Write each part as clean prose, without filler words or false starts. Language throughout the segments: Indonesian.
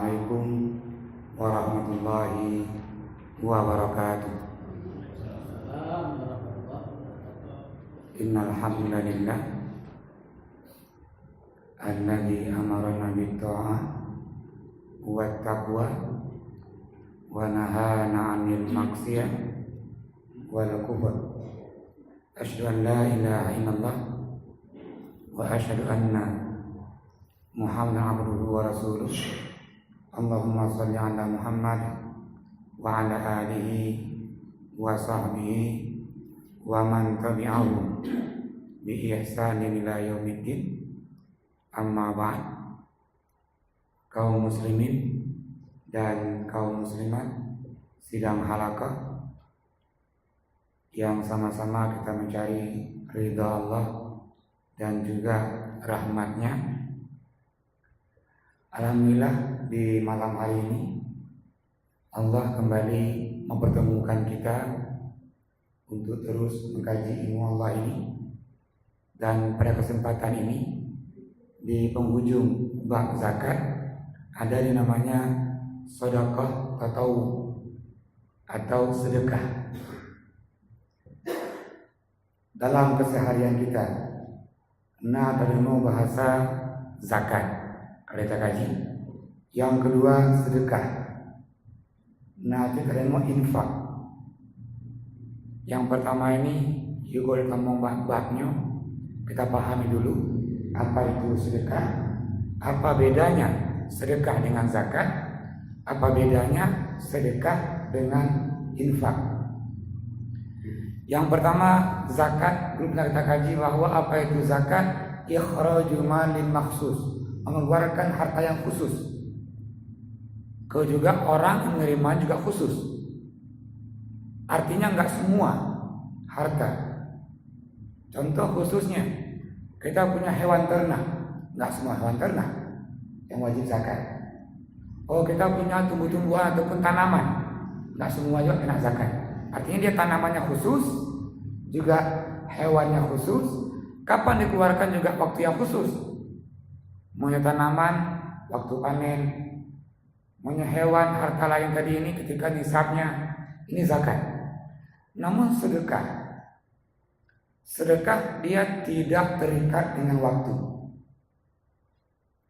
Assalamualaikum warahmatullahi wabarakatuh. Innal hamdalillah alladzi amarna bit-tha'ah wat taqwa wa nahana 'anil maksiyah wal kufr. Asyhadu an la ilaha illallah wa asyhadu anna Muhammadan abduhu wa rasuluh. Allahumma shalli ala Muhammad wa ala alihi wa sahbihi wa man tabi'ahum bi ihsanin ila yaumiddin. Amma ba'd. Kaum muslimin dan kaum muslimat sidang halaqah yang sama-sama kita mencari ridha Allah dan juga rahmatnya. Alhamdulillah di malam hari ini Allah kembali mempertemukan kita untuk terus mengkaji ilmu Allah ini. Dan pada kesempatan ini di penghujung bab zakat ada yang namanya sedekah atau sedekah. Dalam keseharian kita terima bahasa zakat, ada kaji. Yang kedua sedekah. Kita mau infak. Yang pertama ini juga kita mau babnya. Kita pahami dulu apa itu sedekah, apa bedanya sedekah dengan zakat, apa bedanya sedekah dengan infak. Yang pertama zakat, dulu pernah kita kaji bahwa apa itu zakat? Ikhraju malin makhsus, mengeluarkan harta yang khusus. Juga orang yang menerima juga khusus. Artinya enggak semua harta. Contoh khususnya, kita punya hewan ternak, enggak semua hewan ternak yang wajib zakat. Oh, kita punya tumbuh-tumbuhan ataupun tanaman, enggak semua juga kena zakat. Artinya dia tanamannya khusus, juga hewannya khusus. Kapan dikeluarkan juga waktu yang khusus. Maunya tanaman waktu panen, maunya hewan harta lain tadi ini ketika nisabnya, ini zakat. Namun sedekah dia tidak terikat dengan waktu,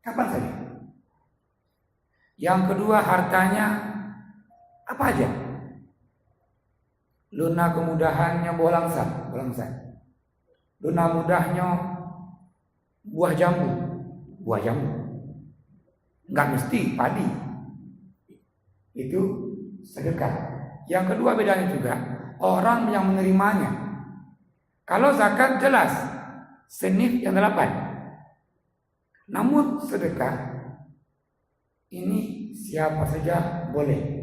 kapan saja. Yang kedua hartanya apa aja. Luna kemudahannya bolangsa. Luna mudahnya buah jambu. Enggak mesti padi. Itu sedekah. Yang kedua bedanya juga orang yang menerimanya. Kalau zakat jelas senif yang 8. Namun sedekah ini siapa saja boleh.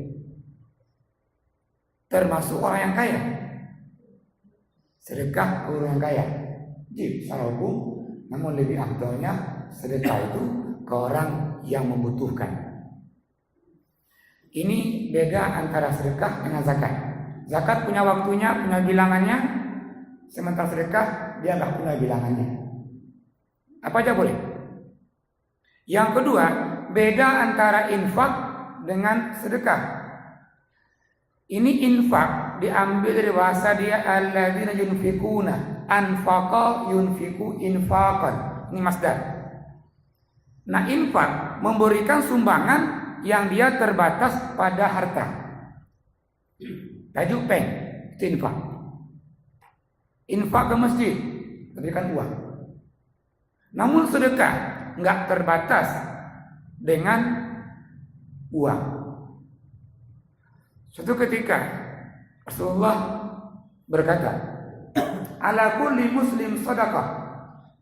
Termasuk orang yang kaya. Sedekah orang yang kaya. Jadi secara hukum, namun lebih afdalnya sedekah itu ke orang yang membutuhkan. Ini beda antara sedekah dengan zakat. Zakat punya waktunya, punya bilangannya. Sementara sedekah dia nggak punya bilangannya. Apa aja boleh. Yang kedua, beda antara infak dengan sedekah. Ini infak diambil dari bahasa dia alladzina yunfikuna, anfaqa yunfiku infaqan. Ini masdar. Nah, infak memberikan sumbangan yang dia terbatas pada harta. Tajuk peng itu infak. Infak ke masjid, berikan uang. Namun sedekah enggak terbatas dengan uang. Suatu ketika Rasulullah berkata, ala kulli muslim sedekah.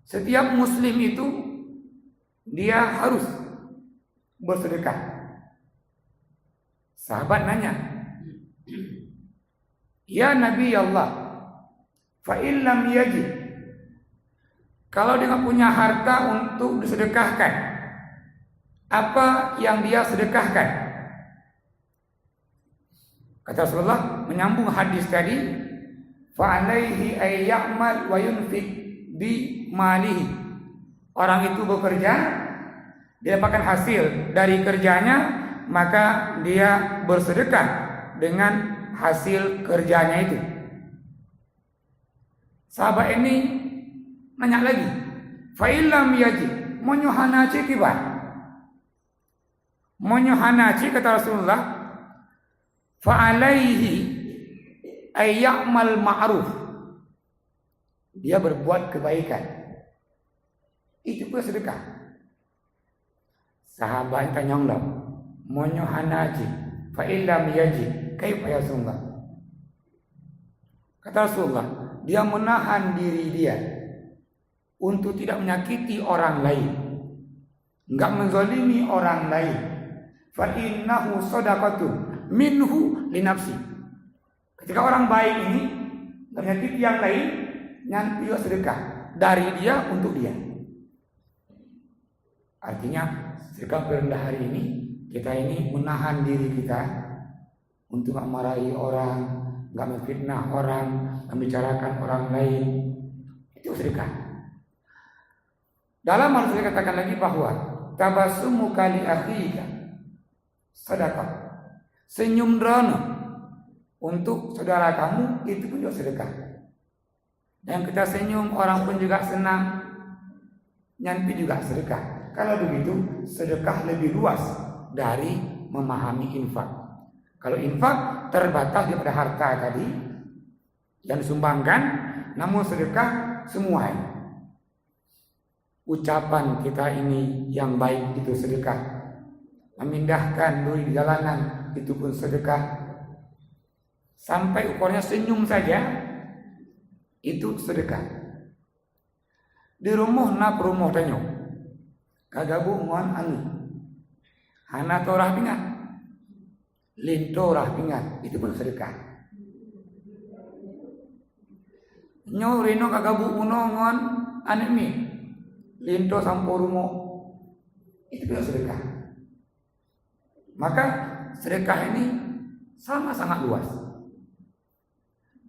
Setiap muslim itu dia harus bersedekah. Sahabat nanya, ya Nabi Allah, fa illam yajid, kalau dia nggak punya harta untuk disedekahkan, apa yang dia sedekahkan? Kata Rasulullah menyambung hadis tadi, fa alaihi ay ya'mal wa yunfiq bi malihi. Orang itu bekerja, dia dapatkan hasil dari kerjanya, maka dia bersedekah dengan hasil kerjanya itu. Sahabat ini nanya lagi, fa illam yaji monyohanaci kibar. Monyohanaci kata Rasulullah, fa alaihi ay ya'mal ma'ruf. Dia berbuat kebaikan. Itu pun sedekah. Sahabat tanya Allah, monyohanaci fa illam yaji kaifa yasumba. Kata Rasulullah, dia menahan diri dia untuk tidak menyakiti orang lain, enggak menzalimi orang lain. Fa innahu shadaqatun minhu li nafsi. Ketika orang baik ini menyakiti yang lain, nanti juga sedekah dari dia untuk dia. Artinya sedekah berendah hari ini, kita ini menahan diri kita untuk enggak marahi orang, enggak memfitnah orang, membicarakan orang lain. Itu sedekah. Dalam hal saya katakan lagi bahwa tabassumu kali akhika sedekah. Senyum rono untuk saudara kamu itu pun juga sedekah. Dan kita senyum orang pun juga senang, nyampi juga sedekah. Kalau begitu sedekah lebih luas dari memahami infak. Kalau infak terbatas daripada harta tadi yang disumbangkan, namun sedekah semuanya. Ucapan kita ini yang baik itu sedekah. Memindahkan duri di jalanan itu pun sedekah. Sampai ukurnya senyum saja itu sedekah. Di rumah nak rumah tanyo kagabu ngon anu hana torah pingat linto rah pingat itu pun sedekah. Nyo reno kagabu uno ngon anu mi linto samporumo itu juga sedekah. Maka sedekah ini sangat-sangat luas.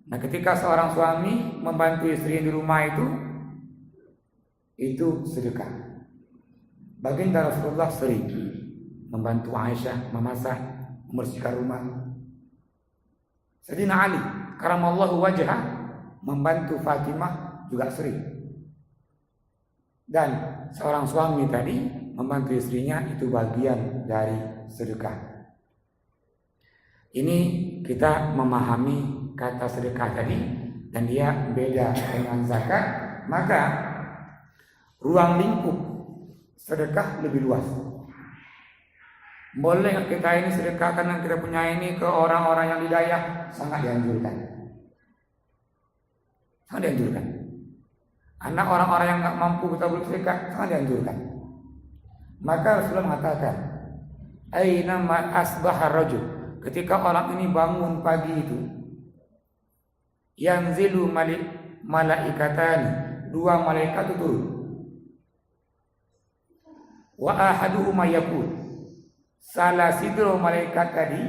Nah, ketika seorang suami membantu istri di rumah itu sedekah. Baginda Rasulullah sering membantu Aisyah memasak, membersihkan rumah. Sayyidina Ali karamallahu wajhah membantu Fatimah juga sering. Dan seorang suami tadi membantu istrinya itu bagian dari sedekah. Ini kita memahami kata sedekah tadi dan dia beda dengan zakat, maka ruang lingkup sedekah lebih luas. Boleh kita ini sedekahkan yang kita punya ini ke orang-orang yang didaya, sangat dianjurkan. Sangat dianjurkan. Anak orang-orang yang enggak mampu kita bersedekah, sangat dianjurkan. Maka Rasulullah mengatakan, aina ma asbahar rajul, ketika orang ini bangun pagi itu, yanzilu malaikatani, dua malaikat itu turun. Wa ahaduhuma yaqul, salah sidro malaikat tadi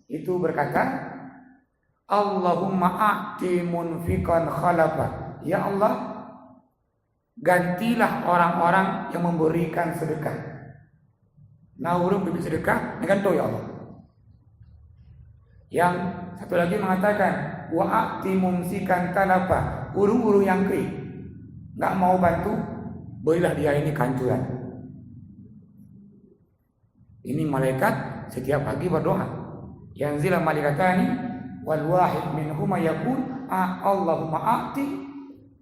itu berkata, Allahumma a'ti munfiqan khalafa. Ya Allah, gantilah orang-orang yang memberikan sedekah. Nah, urung beri sedekah dengan doa ya Allah. Yang satu lagi mengatakan, wa a'ti mumsikan talafa, urung-urung yang kering, enggak mau bantu, berilah dia ini kancuran. Ini malaikat setiap pagi berdoa. Yang zila malaikatani wal wahid minhuma yaqul Allahumma a'ti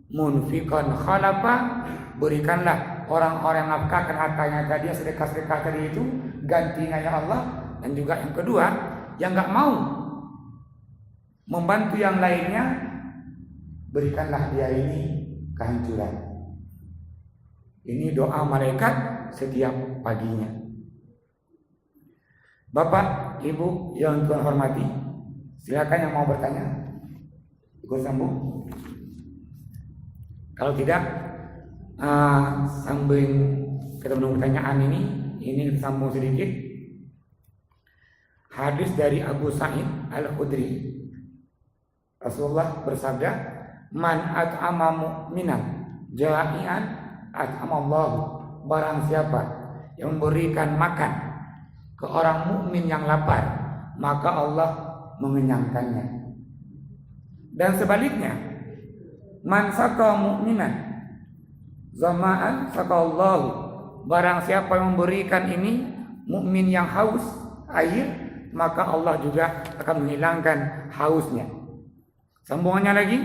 munfiqan khalafa, berikanlah orang-orang yang nafkahkan hartanya tadi, sedekah-sedekah tadi itu gantinya ya Allah. Dan juga yang kedua, yang enggak mau membantu yang lainnya, berikanlah dia ini kehancuran. Ini doa malaikat setiap paginya. Bapak, Ibu yang Tuhan hormati, silakan yang mau bertanya, ikut sambung. Kalau tidak, sambil kita menunggu pertanyaan ini sambung sedikit. Hadis dari Abu Sa'id Al-Khudri, Rasulullah bersabda, man at'ama mu'minan ja'ian at'amallahu, barang siapa yang memberikan makan ke orang mukmin yang lapar, maka Allah mengenyangkannya. Dan sebaliknya, man saqa mu'minan zama'an saqallahu, barang siapa yang memberikan ini mukmin yang haus air, maka Allah juga akan menghilangkan hausnya. Sambungannya lagi,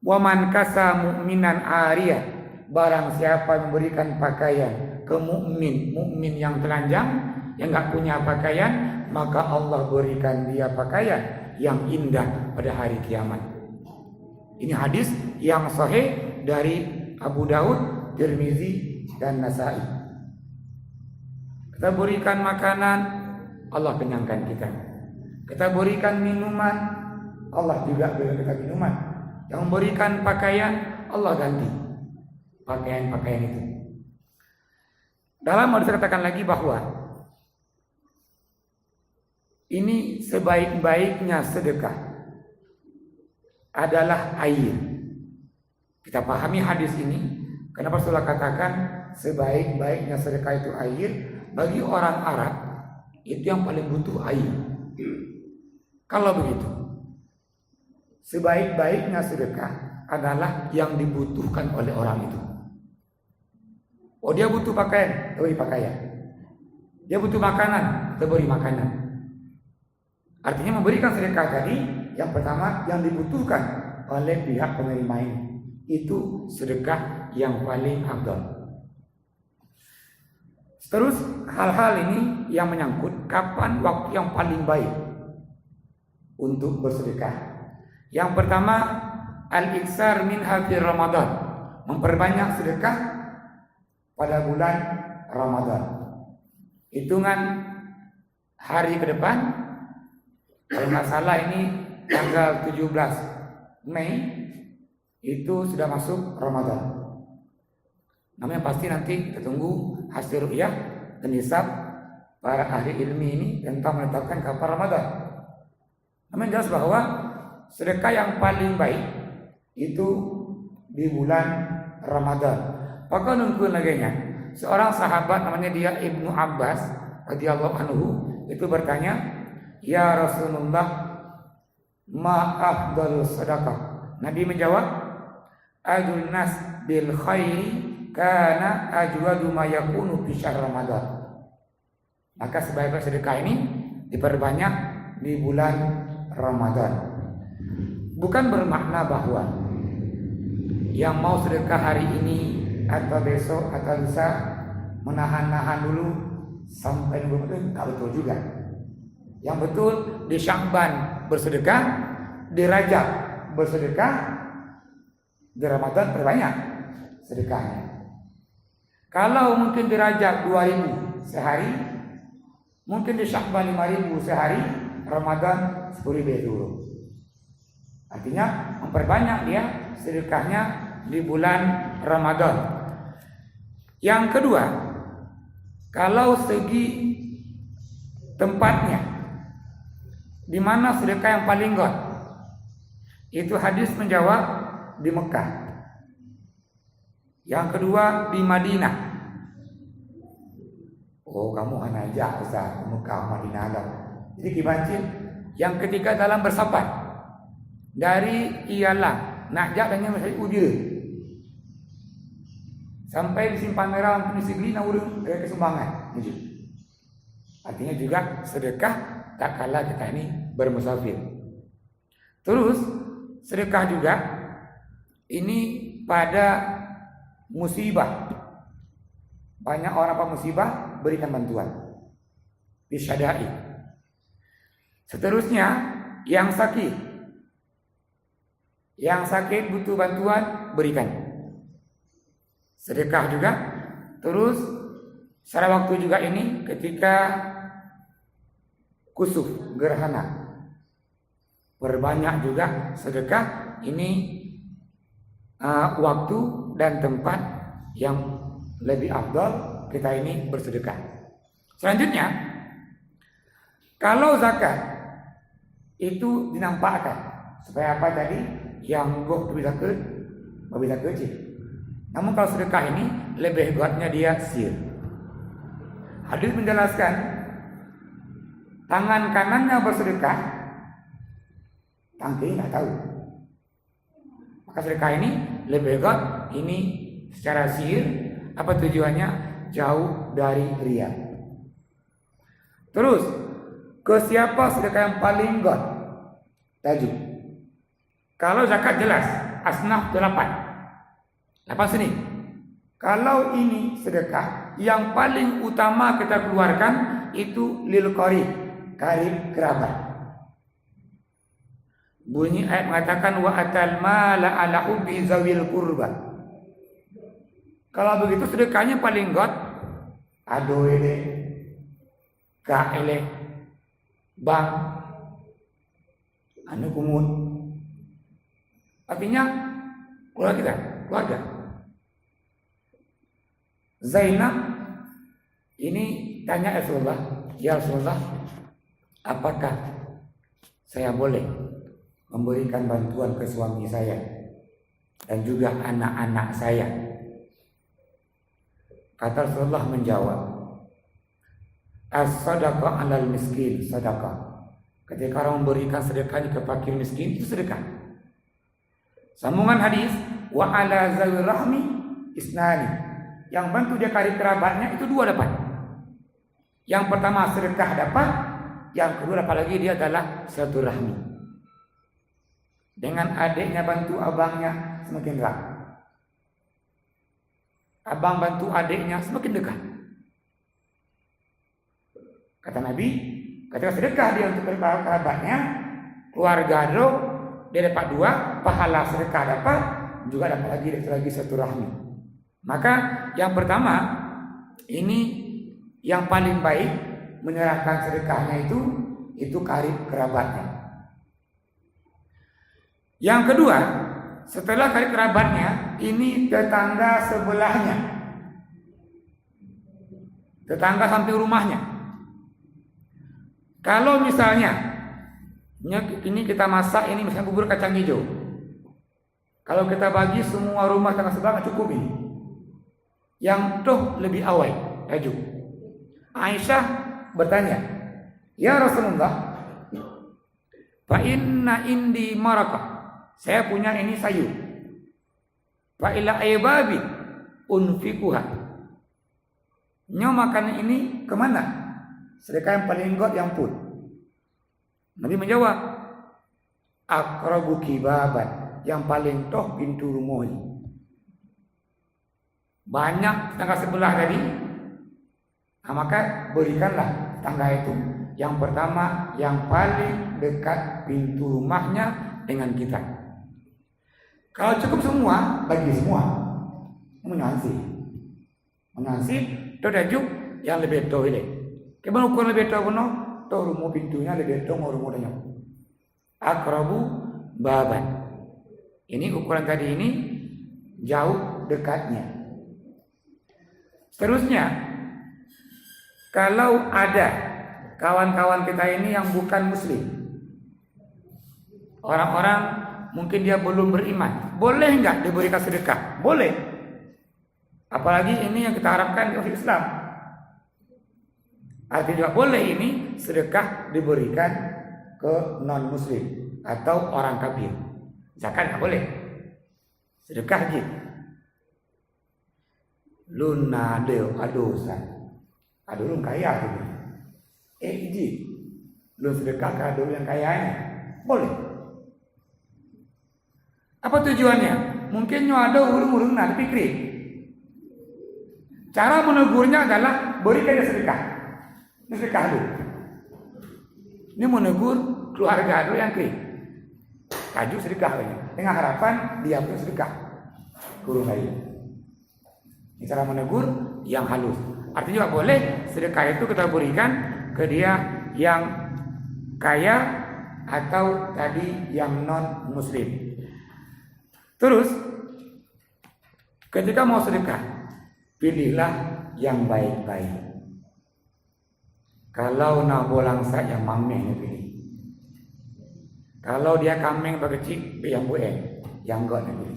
wa man kasa mu'minan ariyah, barang siapa yang memberikan pakaian ke mukmin yang telanjang, yang enggak punya pakaian, maka Allah berikan dia pakaian yang indah pada hari kiamat. Ini hadis yang sahih dari Abu Daud, Tirmizi, dan Nasa'i. Kita berikan makanan, Allah kenyangkan kita. Kita berikan minuman, Allah juga berikan kita minuman. Yang memberikan pakaian, Allah ganti pakaian-pakaian itu. Dalam hadis dikatakan lagi bahwa ini sebaik-baiknya sedekah adalah air. Kita pahami hadis ini, kenapa Rasulullah katakan sebaik-baiknya sedekah itu air. Bagi orang Arab itu yang paling butuh air. Kalau begitu, sebaik-baiknya sedekah adalah yang dibutuhkan oleh orang itu. Oh, dia butuh pakaian, kita beri pakaian. Dia butuh makanan, kita beri makanan. Artinya memberikan sedekah tadi, yang pertama yang dibutuhkan oleh pihak penerima ini, itu sedekah yang paling afdal. Terus hal-hal ini yang menyangkut kapan waktu yang paling baik untuk bersedekah. Yang pertama, al-iksar minha fi Ramadan, memperbanyak sedekah pada bulan Ramadan. Hitungan hari ke depan, kalau nggak salah ini tanggal 17 Mei itu sudah masuk Ramadan. Namanya pasti nanti kita tunggu hasil ru'yah dan hisab para ahli ilmi ini tentang menetapkan kapan Ramadan. Namun jelas bahwa sedekah yang paling baik itu di bulan Ramadan. Maka nungguin lagi nya, seorang sahabat namanya dia Ibnu Abbas radhiyallahu anhu itu bertanya, "Ya Rasulullah, ma afdalus sedekah?" Nabi menjawab, "Adul nas bil khairi karena ajwadu ma yakunu fi syahr Ramadan." Maka sebaik-baik sedekah ini diperbanyak di bulan Ramadan. Bukan bermakna bahwa yang mau sedekah hari ini atau besok atau lusa menahan-nahan dulu sampai nunggu betul, enggak betul juga. Yang betul di Sya'ban bersedekah, di Rajab bersedekah, di Ramadan perbanyak sedekahnya. Kalau mungkin di Rajab 2.000 sehari, mungkin di Sya'ban 5.000 sehari, Ramadan 10.000 dulu. Artinya memperbanyak dia sedekahnya di bulan Ramadan. Yang kedua, kalau segi tempatnya, di mana sedekah yang paling god, itu hadis menjawab di Mekah. Yang kedua di Madinah. Oh, kamu hanya aja Ustaz, Mekah, Madinah ada. Jadi kibancin. Yang ketiga dalam bersafar dari Ialah, Najak dan Masjid Udia sampai di Simpang Merah di Sigli Naurung dari Kesumbangan. Artinya juga sedekah tak kalah kita ini bermusafir. Terus sedekah juga ini pada musibah. Banyak orang apa musibah berikan bantuan. Bisyadai. Seterusnya yang sakit. Yang sakit butuh bantuan berikan. Sedekah juga. Terus secara waktu juga ini ketika kusuf gerhana. Perbanyak juga sedekah ini waktu dan tempat yang lebih afdal kita ini bersedekah. Selanjutnya, kalau zakat itu dinampakkan supaya apa tadi? Yang goh bisa kecil. Namun kalau sedekah ini lebih kuatnya dia sir. Hadis menjelaskan tangan kanannya bersedekah, tangan kiri nggak tahu. Maka sedekah ini lebih baik ini secara sihir. Apa tujuannya? Jauh dari riya. Terus, ke siapa sedekah yang paling god? Tajuk. Kalau zakat jelas, asnaf 8 sini. Kalau ini sedekah, yang paling utama kita keluarkan itu lil qarib, karib kerabat. Bunyi ayat mengatakan wa atal mala ala hubbi zawil qurba. Kalau begitu sedekahnya paling god ado ele ka ele bang anu kumun. Artinya keluarga. Zainab ini tanya Rasulullah, ya Rasulullah, apakah saya boleh memberikan bantuan ke suami saya dan juga anak-anak saya? Kata Rasulullah menjawab, as-sadaqah 'alal miskin sadaqah. Ketika orang memberikan sedekahnya ke fakir miskin, itu sedekah. Sambungan hadis, wa 'ala zawir rahmi isnani. Yang bantu dia karib kerabatnya itu 2 dapat. Yang pertama sedekah dapat, yang kedua apalagi dia adalah silaturahmi. Dengan adiknya bantu abangnya semakin erat. Abang bantu adiknya semakin dekat. Kata Nabi, ketika sedekah dia untuk kerabatnya, keluarga dia dapat 2, pahala sedekah dapat, juga dapat lagi satu rahmi. Maka yang pertama ini yang paling baik menyerahkan sedekahnya itu karib kerabatnya. Yang kedua, setelah karib kerabatnya, ini tetangga sebelahnya, tetangga samping rumahnya. Kalau misalnya ini kita masak ini misalnya bubur kacang hijau, kalau kita bagi semua rumah tetangga sebelah cukup ini. Yang tuh lebih awal, tajuk. Aisyah bertanya, ya Rasulullah, fa inna indi maraqah. Saya punya ini sayur. Fa ila aybabi unfikuha. Nyo makan ini kemana? Sedekah yang paling god yang pun. Nabi menjawab, aqrabu kibaban, yang paling toh pintu rumahnya. Banyak tetangga sebelah tadi, nah, maka berikanlah tetangga itu yang pertama yang paling dekat pintu rumahnya dengan kita. Kalau cukup semua, bagi semua. Menyansih itu tajuk yang lebih tahu ini. Kemudian ukuran lebih tahu no, tahu rumah pintunya lebih tahu rumah dia. Akrabu baban. Ini ukuran tadi ini jauh dekatnya. Seterusnya, kalau ada kawan-kawan kita ini yang bukan muslim, orang-orang mungkin dia belum beriman, boleh nggak diberikan sedekah? Boleh. Apalagi ini yang kita harapkan di Islam. Artinya boleh ini sedekah diberikan ke non muslim atau orang kafir. Zakat nggak boleh. Sedekah gitu. Luna deo adosan. Ado yang kaya tu. Ji. Lu sedekah ke ado yang kayanya. Boleh. Apa tujuannya? Mungkin nyo ada urung-urung nak pikir. Cara menegurnya adalah berikan dia sedekah. Ini sedekah dulu. Ini menegur keluarga dulu yang kiri. Kaju sedekah dengan harapan dia pun sedekah. Kurung lagi. Ini cara menegur yang halus. Artinya juga boleh sedekah itu kita berikan ke dia yang kaya atau tadi yang non muslim. Terus ketika mau sedekah, pilihlah yang baik-baik. Kalau nak bolang saya yang mameh pilih. Kalau dia kambing berkecil, yang bueng, yang enggak pilih.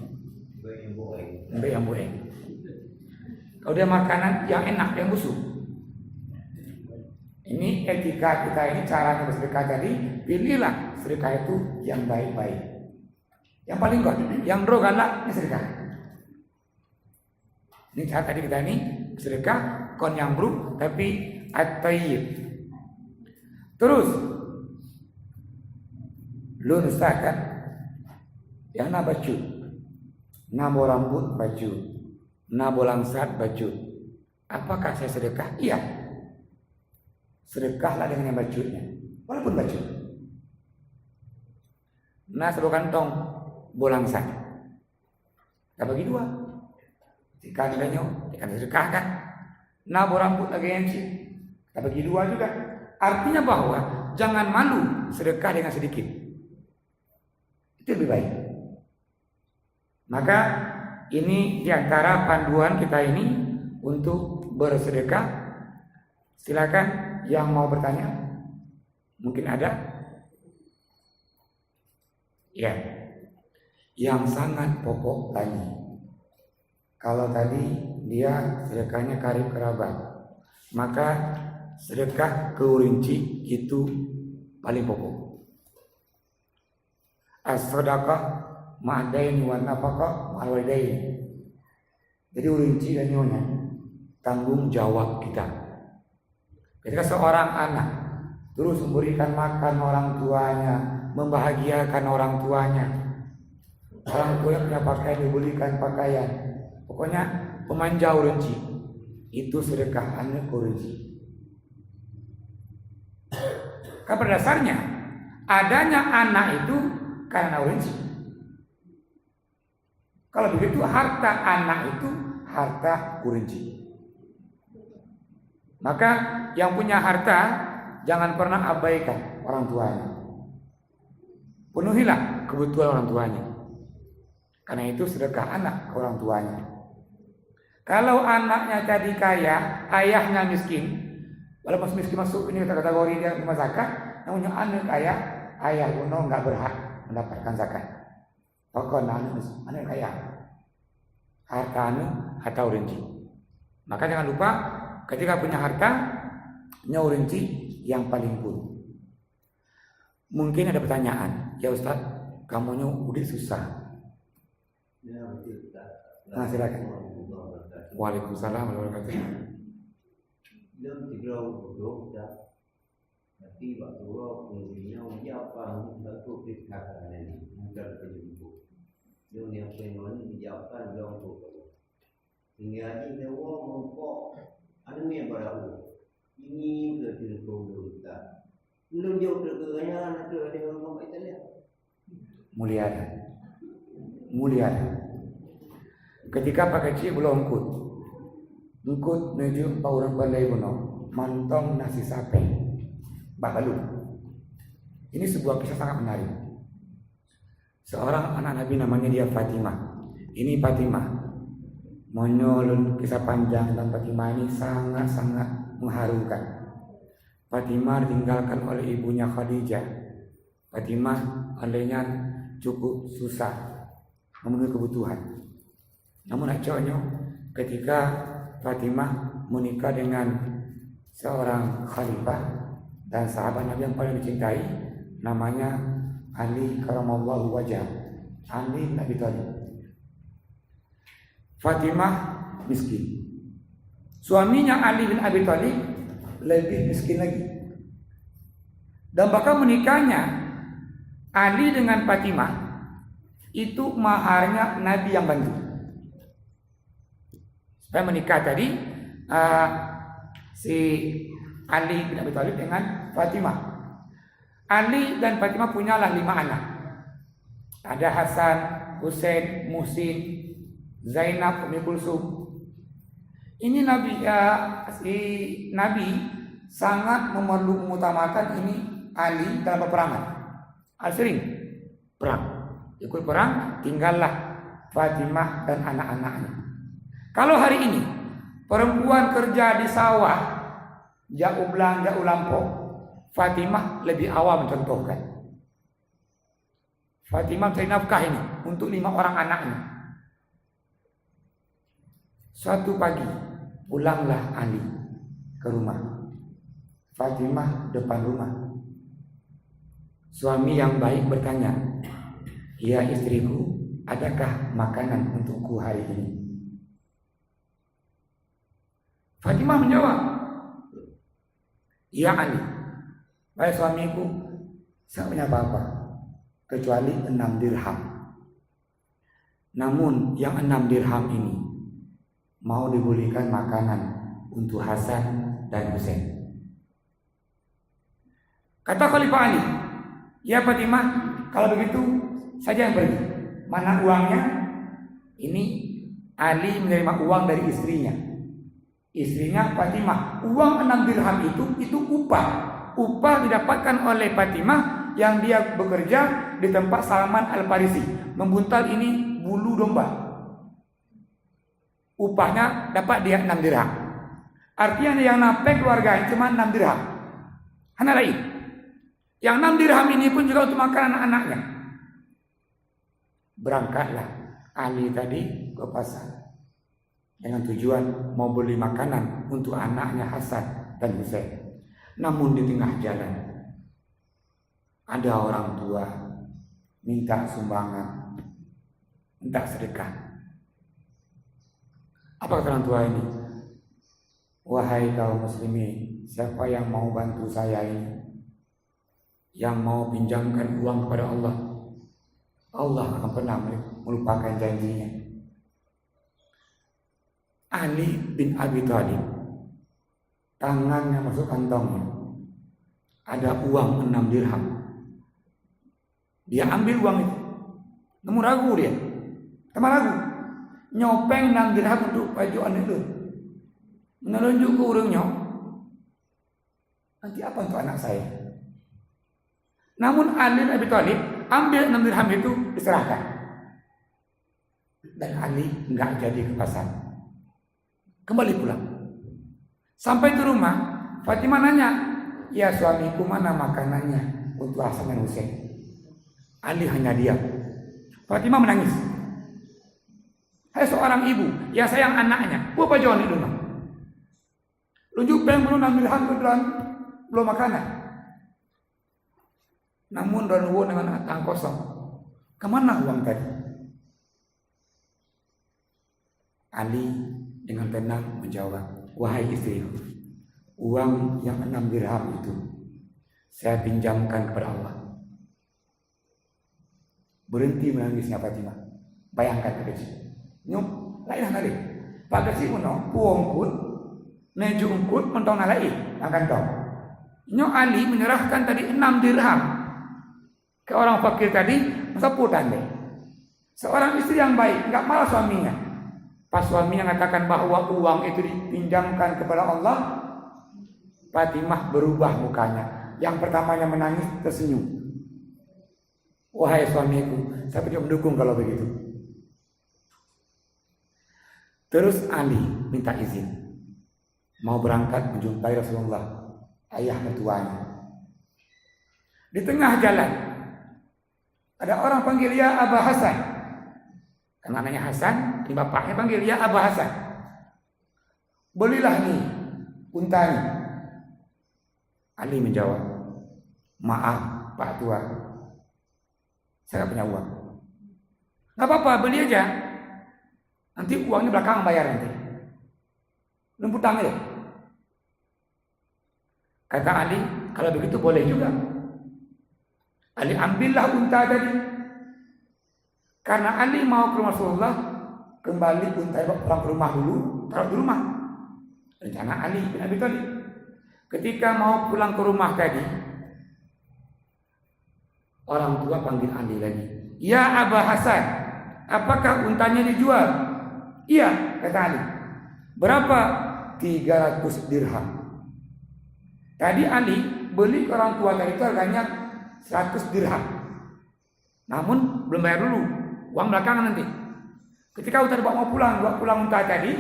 Yang bueng. Kalau dia makanan yang enak, yang busuk. Ini etika kita ini, caranya bersedekah tadi, pilihlah sedekah itu yang baik-baik. Yang paling kuat, yang roh galak, ini sedekah. Ini cara tadi kita ini sedekah kon yang buruk tapi at-tayyib. Terus lun ustaz kan yang na baju, na rambut baju, na bolangsat baju. Apakah saya sedekah? Iya. Sedekahlah dengan yang bajunya, walaupun baju. Nah, sebuah kantong bolangsat, kita bagi dua. Jika adanya, kita sedekahkan. Nah, rambut lagi yang kita bagi dua juga. Artinya bahwa jangan malu sedekah dengan sedikit. Itu lebih baik. Maka ini diantara panduan kita ini untuk bersedekah. Silakan yang mau bertanya. Mungkin ada? Ya. Yang sangat pokok tadi. Kalau tadi dia sedekahnya karib kerabat, maka sedekah ke urinci itu paling pokok. As-sadaqah ma'adaini wa nafaqah ma'al walidaini. Jadi urinci dan nyonya tanggung jawab kita. Ketika seorang anak terus memberikan makan orang tuanya, membahagiakan orang tuanya, orang tua punya pakaian dibelikan pakaian, pokoknya pemanja urinci, itu sedekah anak urinci. Karena pada dasarnya adanya anak itu karena urinci. Kalau begitu harta anak itu harta urinci. Maka yang punya harta jangan pernah abaikan orang tuanya. Penuhilah kebutuhan orang tuanya. Karena itu sedekah anak ke orang tuanya. Kalau anaknya tadi kaya, ayahnya miskin, walaupun miskin masuk ini kategori dia terima zakat, namun yang anak kaya, ayah kuno nggak berhak mendapatkan zakat. Pokoknya anak kaya, harta anak harta urinci. Maka jangan lupa ketika punya harta, urinci yang paling buruk. Mungkin ada pertanyaan, ya Ustaz, kamunya udah susah. Ya, betul, Ustaz. Nah, silakan. Waalaikumsalam warahmatullahi wabarakatuh. Dalam tiga bodoh dah. Nanti waktu orang punya ucapan satu perikatan ini bukan penyembuh. Dia yang pengen dijawabkan dalam bodoh. Hingga ini orang mengkok anu yang baru. Ini sudah dilukung Ustaz. Belum jauh terkenya ada orang Italia. Mulia. Ketika pakai cik belum ngkut menuju orang pandai kuno, mantong nasi sapi, babalu. Ini sebuah kisah sangat menarik. Seorang anak Nabi namanya dia Fatimah. Ini Fatimah. Menyolun kisah panjang tentang Fatimah ini sangat-sangat mengharukan. Fatimah ditinggalkan oleh ibunya Khadijah. Fatimah olehnya cukup susah memenuhi kebutuhan. Namun akhirnya ketika Fatimah menikah dengan seorang khalifah dan sahabat Nabi yang paling dicintai, namanya Ali karamallahu wajhah, Ali bin Abi Thalib. Fatimah miskin. Suaminya Ali bin Abi Thalib lebih miskin lagi. Dan bahkan menikahnya Ali dengan Fatimah itu maharnya Nabi yang bantu. Supaya menikah tadi si Ali bin Abi Thalib dengan Fatimah. Ali dan Fatimah punyalah 5 anak. Ada Hasan, Husain, Muhsin, Zainab, Ummi Kulsum. Ini Nabi sangat mengutamakan ini Ali dalam peperangan. Al-Sering perang, ikut perang, tinggallah Fatimah dan anak-anaknya. Kalau hari ini perempuan kerja di sawah, jauh belang, jauh lampau, Fatimah lebih awal mencontohkan. Fatimah mencari nafkah ini untuk 5 orang anaknya. Suatu pagi pulanglah Ali ke rumah. Fatimah depan rumah. Suami yang baik bertanya, "Ya istriku, adakah makanan untukku hari ini?" Fatimah menjawab, "Ya Ali, wahai suamiku, saya punya apa-apa kecuali 6 dirham. Namun yang 6 dirham ini mau dibelikan makanan untuk Hasan dan Husain." Kata Khalifah Ali, "Ya Fatimah, kalau begitu saja yang pergi. Mana uangnya?" Ini Ali menerima uang dari istrinya. Istrinya Fatimah. Uang 6 dirham itu upah. Upah didapatkan oleh Fatimah yang dia bekerja di tempat Salman Al-Farisi, membuntal ini bulu domba. Upahnya dapat dia 6 dirham. Artinya yang napek keluarganya cuma 6 dirham. Hanya lain. Yang 6 dirham ini pun juga untuk makan anak-anaknya. Berangkatlah Ali tadi ke pasar dengan tujuan mau beli makanan untuk anaknya Hasan dan Husain. Namun di tengah jalan ada orang tua minta sumbangan, minta sedekah. Apa kata orang tua ini? "Wahai kaum muslimin, siapa yang mau bantu saya ini, yang mau pinjamkan uang kepada Allah, Allah akan pernah melupakan janjinya." Ali bin Abi Thalib tangannya masuk kantongnya, ada uang 6 dirham. Dia ambil uang itu, namun ragu dia, tambah ragu, nyopeng 6 dirham untuk baju anak itu, menunjuk ke urungnya, nanti apa untuk anak saya? Namun Ali bin Abi Thalib ambil 6 dirham itu, diserahkan, dan Ali enggak jadi ke pasar. Kembali pulang. Sampai di rumah, Fatimah nanya, "Ya suamiku, mana makanannya untuk Hasan dan Husain?" Ali hanya diam. Fatimah menangis. "Hai seorang ibu yang sayang anaknya, buat apa jualan di rumah? Lunjuk bank belum 6 dirham belum makanan." Namun Ranwo dengan tangan kosong. Kemana uang tadi? Ali dengan tenang menjawab, "Wahai istriku, uang yang 6 dirham itu saya pinjamkan kepada Allah." Berhenti menangisnya Fatimah. Bayangkan ke kecil. Nyup, lain kali. Pak kecil puno, puongkut, nejungkut, mentong nalai, akan tahu. Nyok Ali menyerahkan tadi 6 dirham ke orang fakir tadi, masa putan deh. Seorang istri yang baik, nggak marah suaminya. Pas suaminya mengatakan bahwa uang itu dipinjamkan kepada Allah, Fatimah berubah mukanya. Yang pertamanya menangis, tersenyum. "Wahai suamiku, saya tidak mendukung kalau begitu." Terus Ali minta izin, mau berangkat menjumpai Rasulullah, ayah mertuanya. Di tengah jalan ada orang panggil, "Ya Aba Hasan." Karena anaknya Hasan, ini bapaknya panggil, "Ya Aba Hasan, belilah nih untanya." Ali menjawab, "Maaf Pak Tua, saya punya uang." "Gak apa-apa, beli aja. Nanti uangnya belakang bayar nanti. Lemput tangan ya." Kata Ali, "Kalau begitu boleh juga." Ali ambillah unta tadi. Karena Ali mau ke rumah Rasulullah, kembali unta pulang ke rumah dulu, taruh di rumah. Rencana Ali bin Abi Thalib. Ketika mau pulang ke rumah tadi, orang tua panggil Ali lagi, "Ya Aba Hasan, apakah untanya dijual?" "Iya," kata Ali. "Berapa?" 300 dirham. Tadi Ali beli ke orang tua tadi itu harganya 100 dirham. Namun belum bayar dulu, uang belakangan nanti. Ketika unta dibawa mau pulang unta tadi,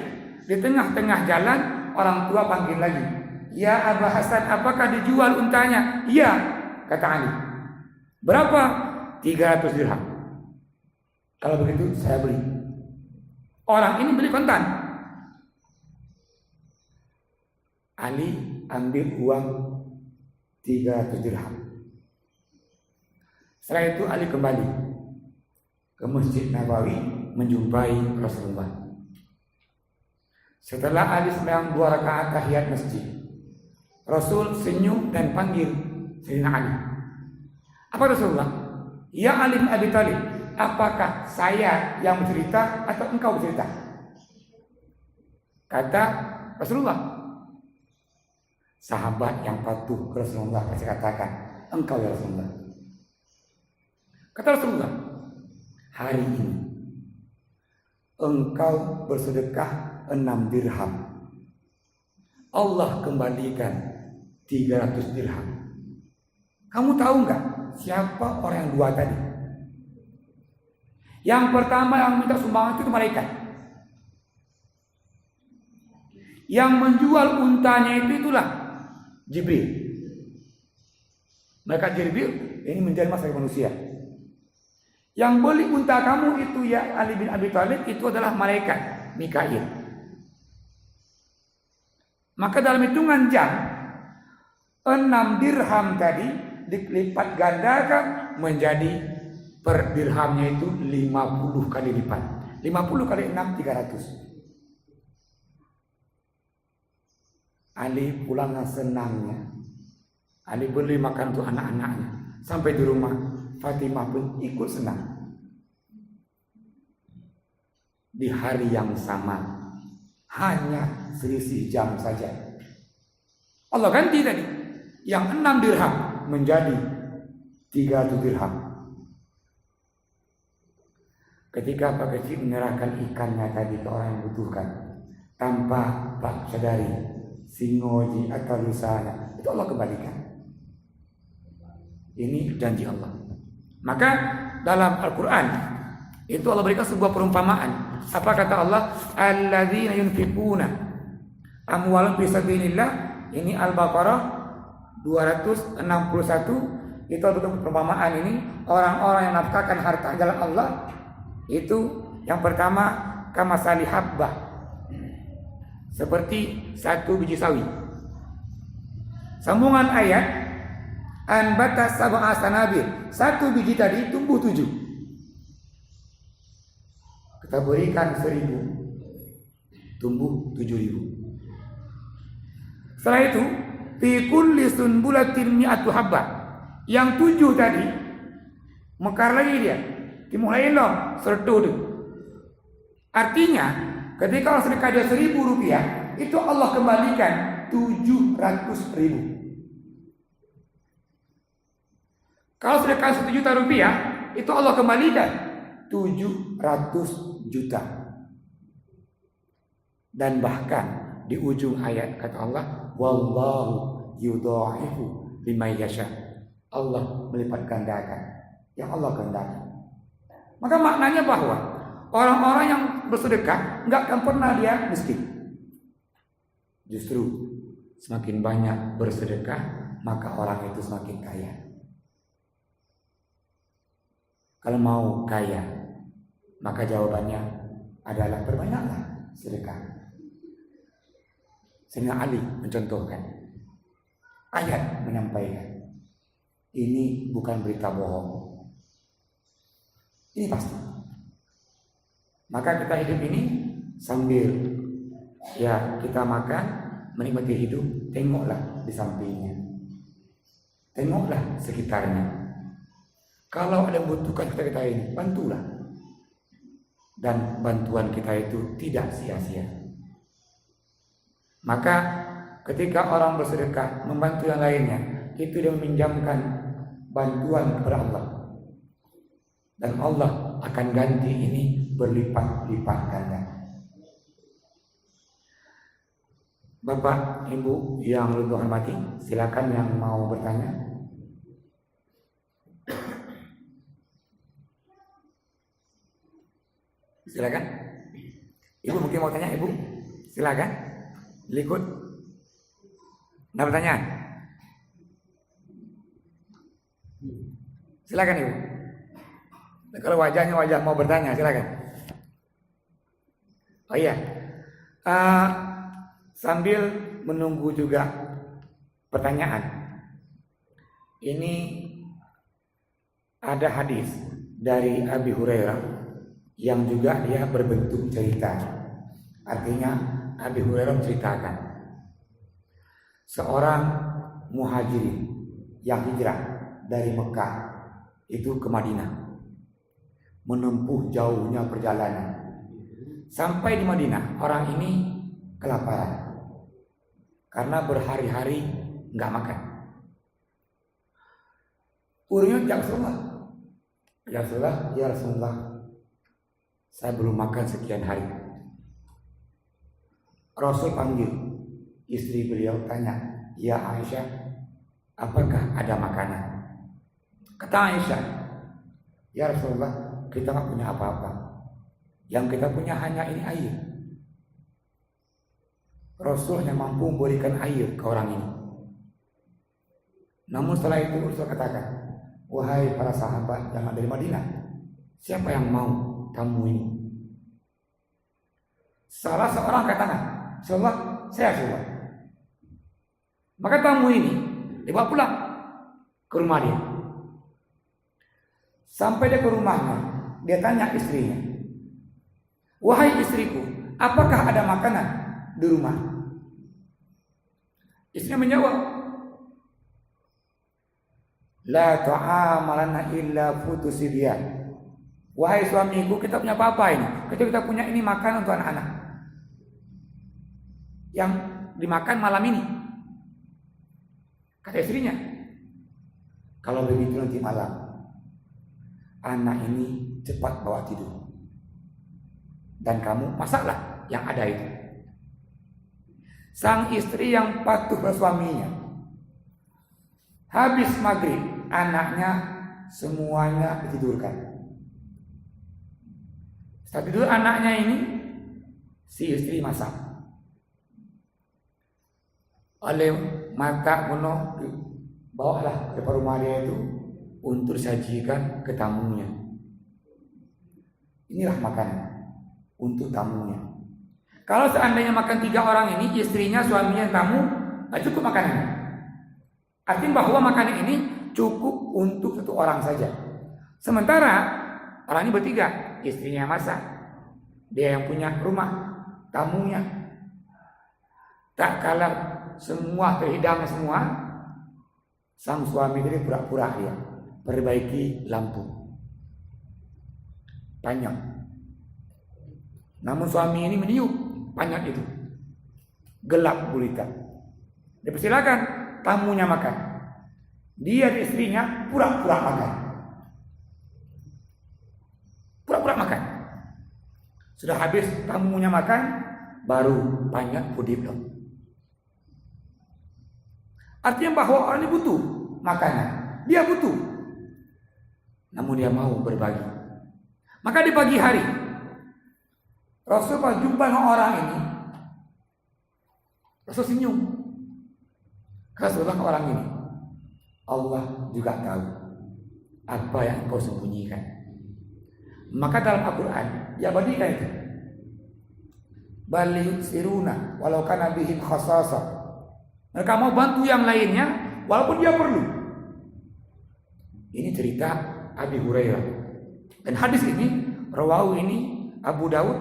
di tengah-tengah jalan orang tua panggil lagi, "Ya Aba Hasan, apakah dijual untanya?" "Iya," kata Ali. "Berapa?" 300 dirham. "Kalau begitu saya beli." Orang ini beli kontan. Ali ambil uang 300 dirham. Setelah itu Ali kembali ke Masjid Nabawi menjumpai Rasulullah. Setelah Ali sembahyang 2 rakaat tahiyat masjid, Rasul senyum dan panggil Sayyidina Ali. Apa Rasulullah? Ya Ali bin Abi Thalib, apakah saya yang bercerita atau engkau bercerita? Kata Rasulullah, sahabat yang patuh ke Rasulullah pasti katakan, engkau ya Rasulullah. Kata Rasulullah, hari ini engkau bersedekah 6 dirham, Allah kembalikan 300 dirham. Kamu tahu nggak siapa orang yang dua tadi? Yang pertama yang minta sumbangan itu malaikat. Yang menjual untanya itulah Jibril. Malaikat Jibril ini menjelma sebagai manusia. Yang beli unta kamu itu ya Ali bin Abi Thalib itu adalah malaikat Mikail. Maka dalam hitungan jam 6 dirham tadi dilipat gandakan menjadi per dirhamnya itu 50 kali lipat. 50 kali 6 300. Ali pulang senangnya. Ali beli makan untuk anak-anaknya. Sampai di rumah Fatimah pun ikut senang. Di hari yang sama, hanya selisih jam saja, Allah ganti tadi yang 6 dirham menjadi 300 dirham. Ketika Pak Kecil menyerahkan ikannya tadi ke orang yang membutuhkan, tanpa Pak sadari singoji atau lusanya, itu Allah kembalikan. Ini janji Allah. Maka dalam Al-Quran itu Allah berikan sebuah perumpamaan. Apa kata Allah? Alladzina yunfiquna amwalahum fi sabilillah. Ini Al-Baqarah 261. Itu bentuk perumpamaan ini. Orang-orang yang nafkahkan harta jalan Allah itu yang pertama kamasali habbah, seperti 1 biji sawi. Sambungan ayat anbata sab'a sanabil, 1 biji tadi tumbuh 7. Kita berikan 1000, tumbuh 7000. Setelah itu fi kulli sunbulatin mi'atu habbah, yang 7 tadi mekar lagi dia, dimulai long sertu. Artinya ketika orang sedekah dia 1000 rupiah, itu Allah kembalikan 700.000. Kalau sedekah 1 juta rupiah, itu Allah kembalikan 700 juta. Dan bahkan di ujung ayat kata Allah, wallahu yudha'ifu liman yasha. Allah melipat gandakan yang Allah kehendaki. Maka maknanya bahwa orang-orang yang bersedekah enggak akan pernah dia miskin. Justru semakin banyak bersedekah, maka orang itu semakin kaya. Kalau mau kaya, maka jawabannya adalah berbanyaklah sedekah. Sayyidina Ali mencontohkan, ayat menyampaikan, ini bukan berita bohong, ini pasti. Maka kita hidup ini sambil ya kita makan, menikmati hidup, tengoklah di sampingnya, tengoklah sekitarnya. Kalau ada yang membutuhkan kita ini, bantulah. Dan bantuan kita itu tidak sia-sia. Maka ketika orang bersedekah membantu yang lainnya, itu dia meminjamkan bantuan kepada Allah. Dan Allah akan ganti ini berlipat-lipat ganda. Bapak, Ibu yang lebih hormati, silakan yang mau bertanya. Silakan. Ibu mungkin mau tanya, Ibu. Silakan. Likut. Ada pertanyaan? Silakan, Ibu. Nah, kalau wajahnya wajah mau bertanya, silakan. Oh iya. Sambil menunggu juga pertanyaan, ini ada hadis dari Abi Hurairah yang juga dia berbentuk cerita. Artinya Abi Hurairah menceritakan seorang muhajirin yang hijrah dari Mekah itu ke Madinah, menempuh jauhnya perjalanan. Sampai di Madinah, orang ini kelaparan karena berhari-hari nggak makan. Urnya ya Rasulullah, saya belum makan sekian hari. Rasul panggil istri beliau, tanya, ya Aisyah, apakah ada makanan? Kata Aisyah, ya Rasulullah, kita nggak punya apa-apa. Yang kita punya hanya ini air. Rasul hanya mampu memberikan air ke orang ini. Namun setelah itu Rasul katakan, wahai para sahabat yang ada di Madinah, siapa yang mau tamu ini? Salah seorang katakan, Rasulullah, saya Rasulullah. Maka tamu ini dibawa pulang ke rumah dia. Sampai dia ke rumahnya, dia tanya istrinya, wahai istriku, apakah ada makanan di rumah? Istrinya menjawab, la ta'amalana illa futusibyan. Wahai suamiku, kita punya apa-apa ini? Kita punya ini makanan untuk anak-anak yang dimakan malam ini. Kata istrinya, kalau begitu nanti malam anak ini cepat bawa tidur dan kamu masaklah yang ada itu. Sang istri yang patuh pada suaminya, habis maghrib anaknya semuanya ditidurkan. Setelah tidur anaknya ini, si istri masak. Oleh mata penuh bawalah ke rumah dia itu untuk disajikan ke tamunya. Inilah makanan untuk tamunya. Kalau seandainya makan 3 orang ini, istrinya, suaminya, tamu, tak cukup makanannya. Artinya bahwa makanan ini cukup untuk 1 orang saja. Sementara orang ini bertiga, istrinya yang masak, dia yang punya rumah, tamunya. Tak kala semua terhidang semua, sang suami ini pura-pura dia perbaiki lampu panjang. Namun suami ini meniup panjang itu, gelap gulita. Dipersilakan tamunya makan, dia dan istrinya pura-pura makan. Pura-pura makan. Sudah habis tamunya makan, baru panjang pudip. Artinya bahwa orang ini butuh makanan, dia butuh, namun dia mau berbagi. Maka di pagi hari Rasul jumpa dengan orang ini, Rasul senyum. Rasulullah orang ini, Allah juga tahu apa yang kau sembunyikan. Maka dalam Al-Quran diabadikan itu, bal yusiruna walau kana bihim khasasa. Mereka mau bantu yang lainnya walaupun dia perlu. Ini cerita Abi Hurairah. Dan hadis ini rawahu ini Abu Daud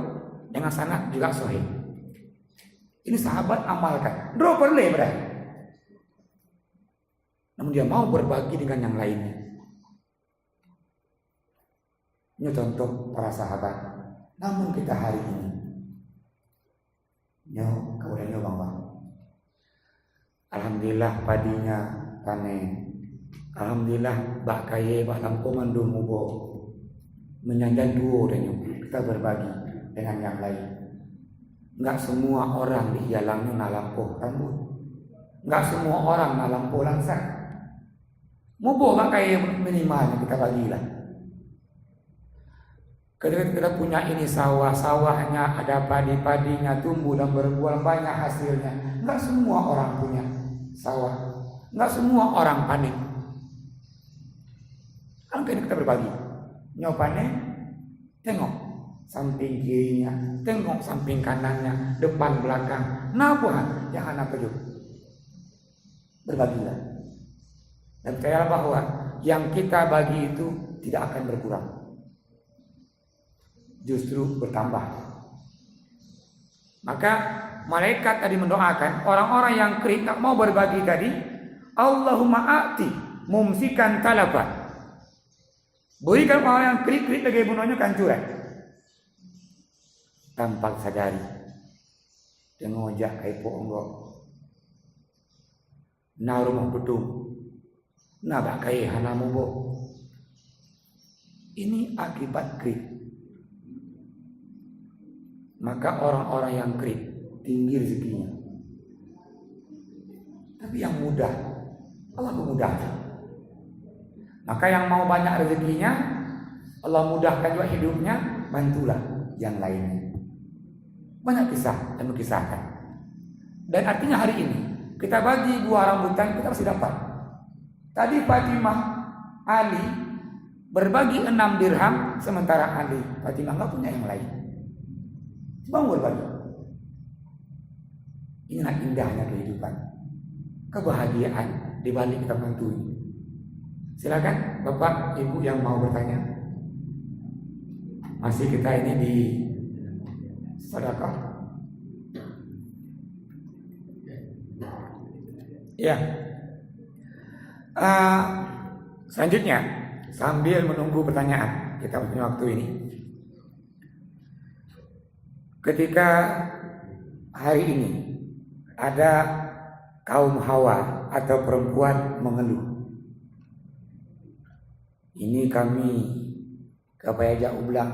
dengan sanad juga sahih. Ini sahabat amalkan. Bro perlu berarti. Namun dia mau berbagi dengan yang lainnya. Ini contoh para sahabat. Namun kita hari ini, kemudian bang. Alhamdulillah padinya panen. Alhamdulillah bak kaye bak lampungan mubo menyandan duo dan kita berbagi dengan yang lain. Enggak semua orang di jalangnya nalampuh rambut. Enggak semua orang nalampuh langsang. Mubo bak kaye minimal kita bagilah. Ketika kita punya ini sawah-sawahnya, ada padi-padinya tumbuh dan berbuah banyak hasilnya. Enggak semua orang punya sawah, enggak semua orang panen. Kan kita berbagi. Nyawa panen, tengok samping kirinya, tengok samping kanannya, depan belakang. Napa yang anak perlu? Berbagilah. Dan percayalah bahwa yang kita bagi itu tidak akan berkurang, justru bertambah. Maka malaikat tadi mendoakan orang-orang yang kering tak mau berbagi tadi, Allahumma a'ti mumsikan talaba. Berikan orang yang kering lagi bunuhnya kancuran. Tanpa sadari, tengojak kai poonggok, na rumah bedung, na bakai hanamu bo. Ini akibat kering. Maka orang-orang yang kering tinggi rezekinya. Tapi yang mudah, Allah memudahkan. Maka yang mau banyak rezekinya, Allah mudahkan juga hidupnya, bantulah yang lainnya. Banyak kisah yang mengisahkan. Dan artinya hari ini kita bagi buah rambutan, kita pasti dapat. Tadi Fatimah Ali berbagi 6 dirham, sementara Ali Fatimah nggak punya yang lain. Coba berbagi. Inilah indahnya kehidupan, kebahagiaan di balik kita mantui. Silakan Bapak Ibu yang mau bertanya. Masih kita ini di sedekah. Ya. Selanjutnya sambil menunggu pertanyaan, kita punya waktu ini. Ketika hari ini ada kaum Hawa atau perempuan mengeluh, ini kami kapaya jak ulang,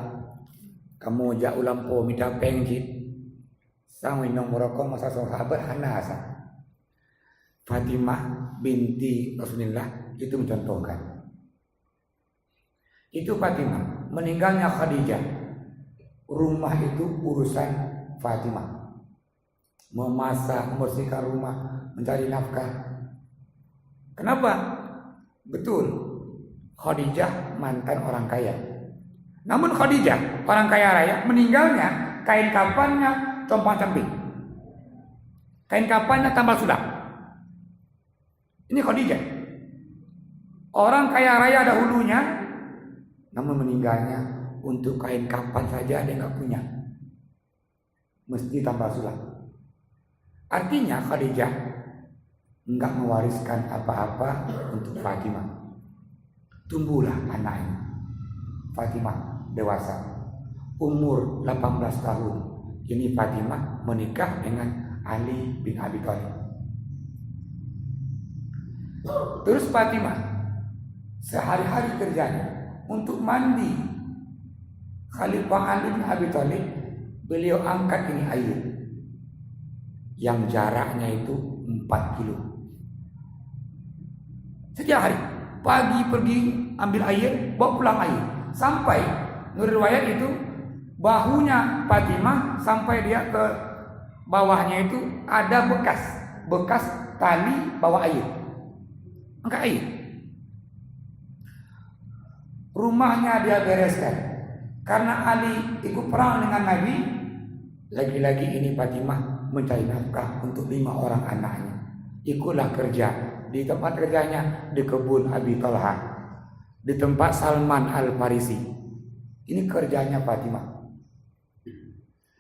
kamu jak ulang po minta pengjit, sang minum merokok masa sahabat hanasa. Fatimah binti Rasulullah itu mencontohkan. Itu Fatimah, meninggalnya Khadijah. Rumah itu urusan Fatimah. Memasak, membersihkan rumah, mencari nafkah. Kenapa? Betul, Khadijah mantan orang kaya. Namun Khadijah, orang kaya raya, meninggalnya kain kafannya compang-camping. Kain kafannya tambal sulam. Ini Khadijah. Orang kaya raya dahulunya, namun meninggalnya untuk kain kapan saja dia nggak punya, mesti tambal sulam. Artinya Khadijah nggak mewariskan apa-apa untuk Fatimah. Tumbuhlah anaknya. Fatimah dewasa, umur 18 tahun. Ini Fatimah menikah dengan Ali bin Abi Thalib. Terus Fatimah sehari-hari kerjanya untuk mandi Khalifah Ali bin Abi Thalib, beliau angkat ini air yang jaraknya itu 4 kilo. Setiap hari pagi pergi ambil air, bawa pulang air, sampai menurut riwayat itu bahunya Fatimah sampai dia ke bawahnya itu ada bekas tali bawa air, angkat air. Rumahnya dia bereskan karena Ali ikut perang dengan Nabi. Lagi-lagi ini Fatimah mencari nafkah untuk 5 orang anaknya. Ikutlah kerja di tempat kerjanya, di kebun Abi Talha, di tempat Salman Al-Farisi. Ini kerjanya Fatimah.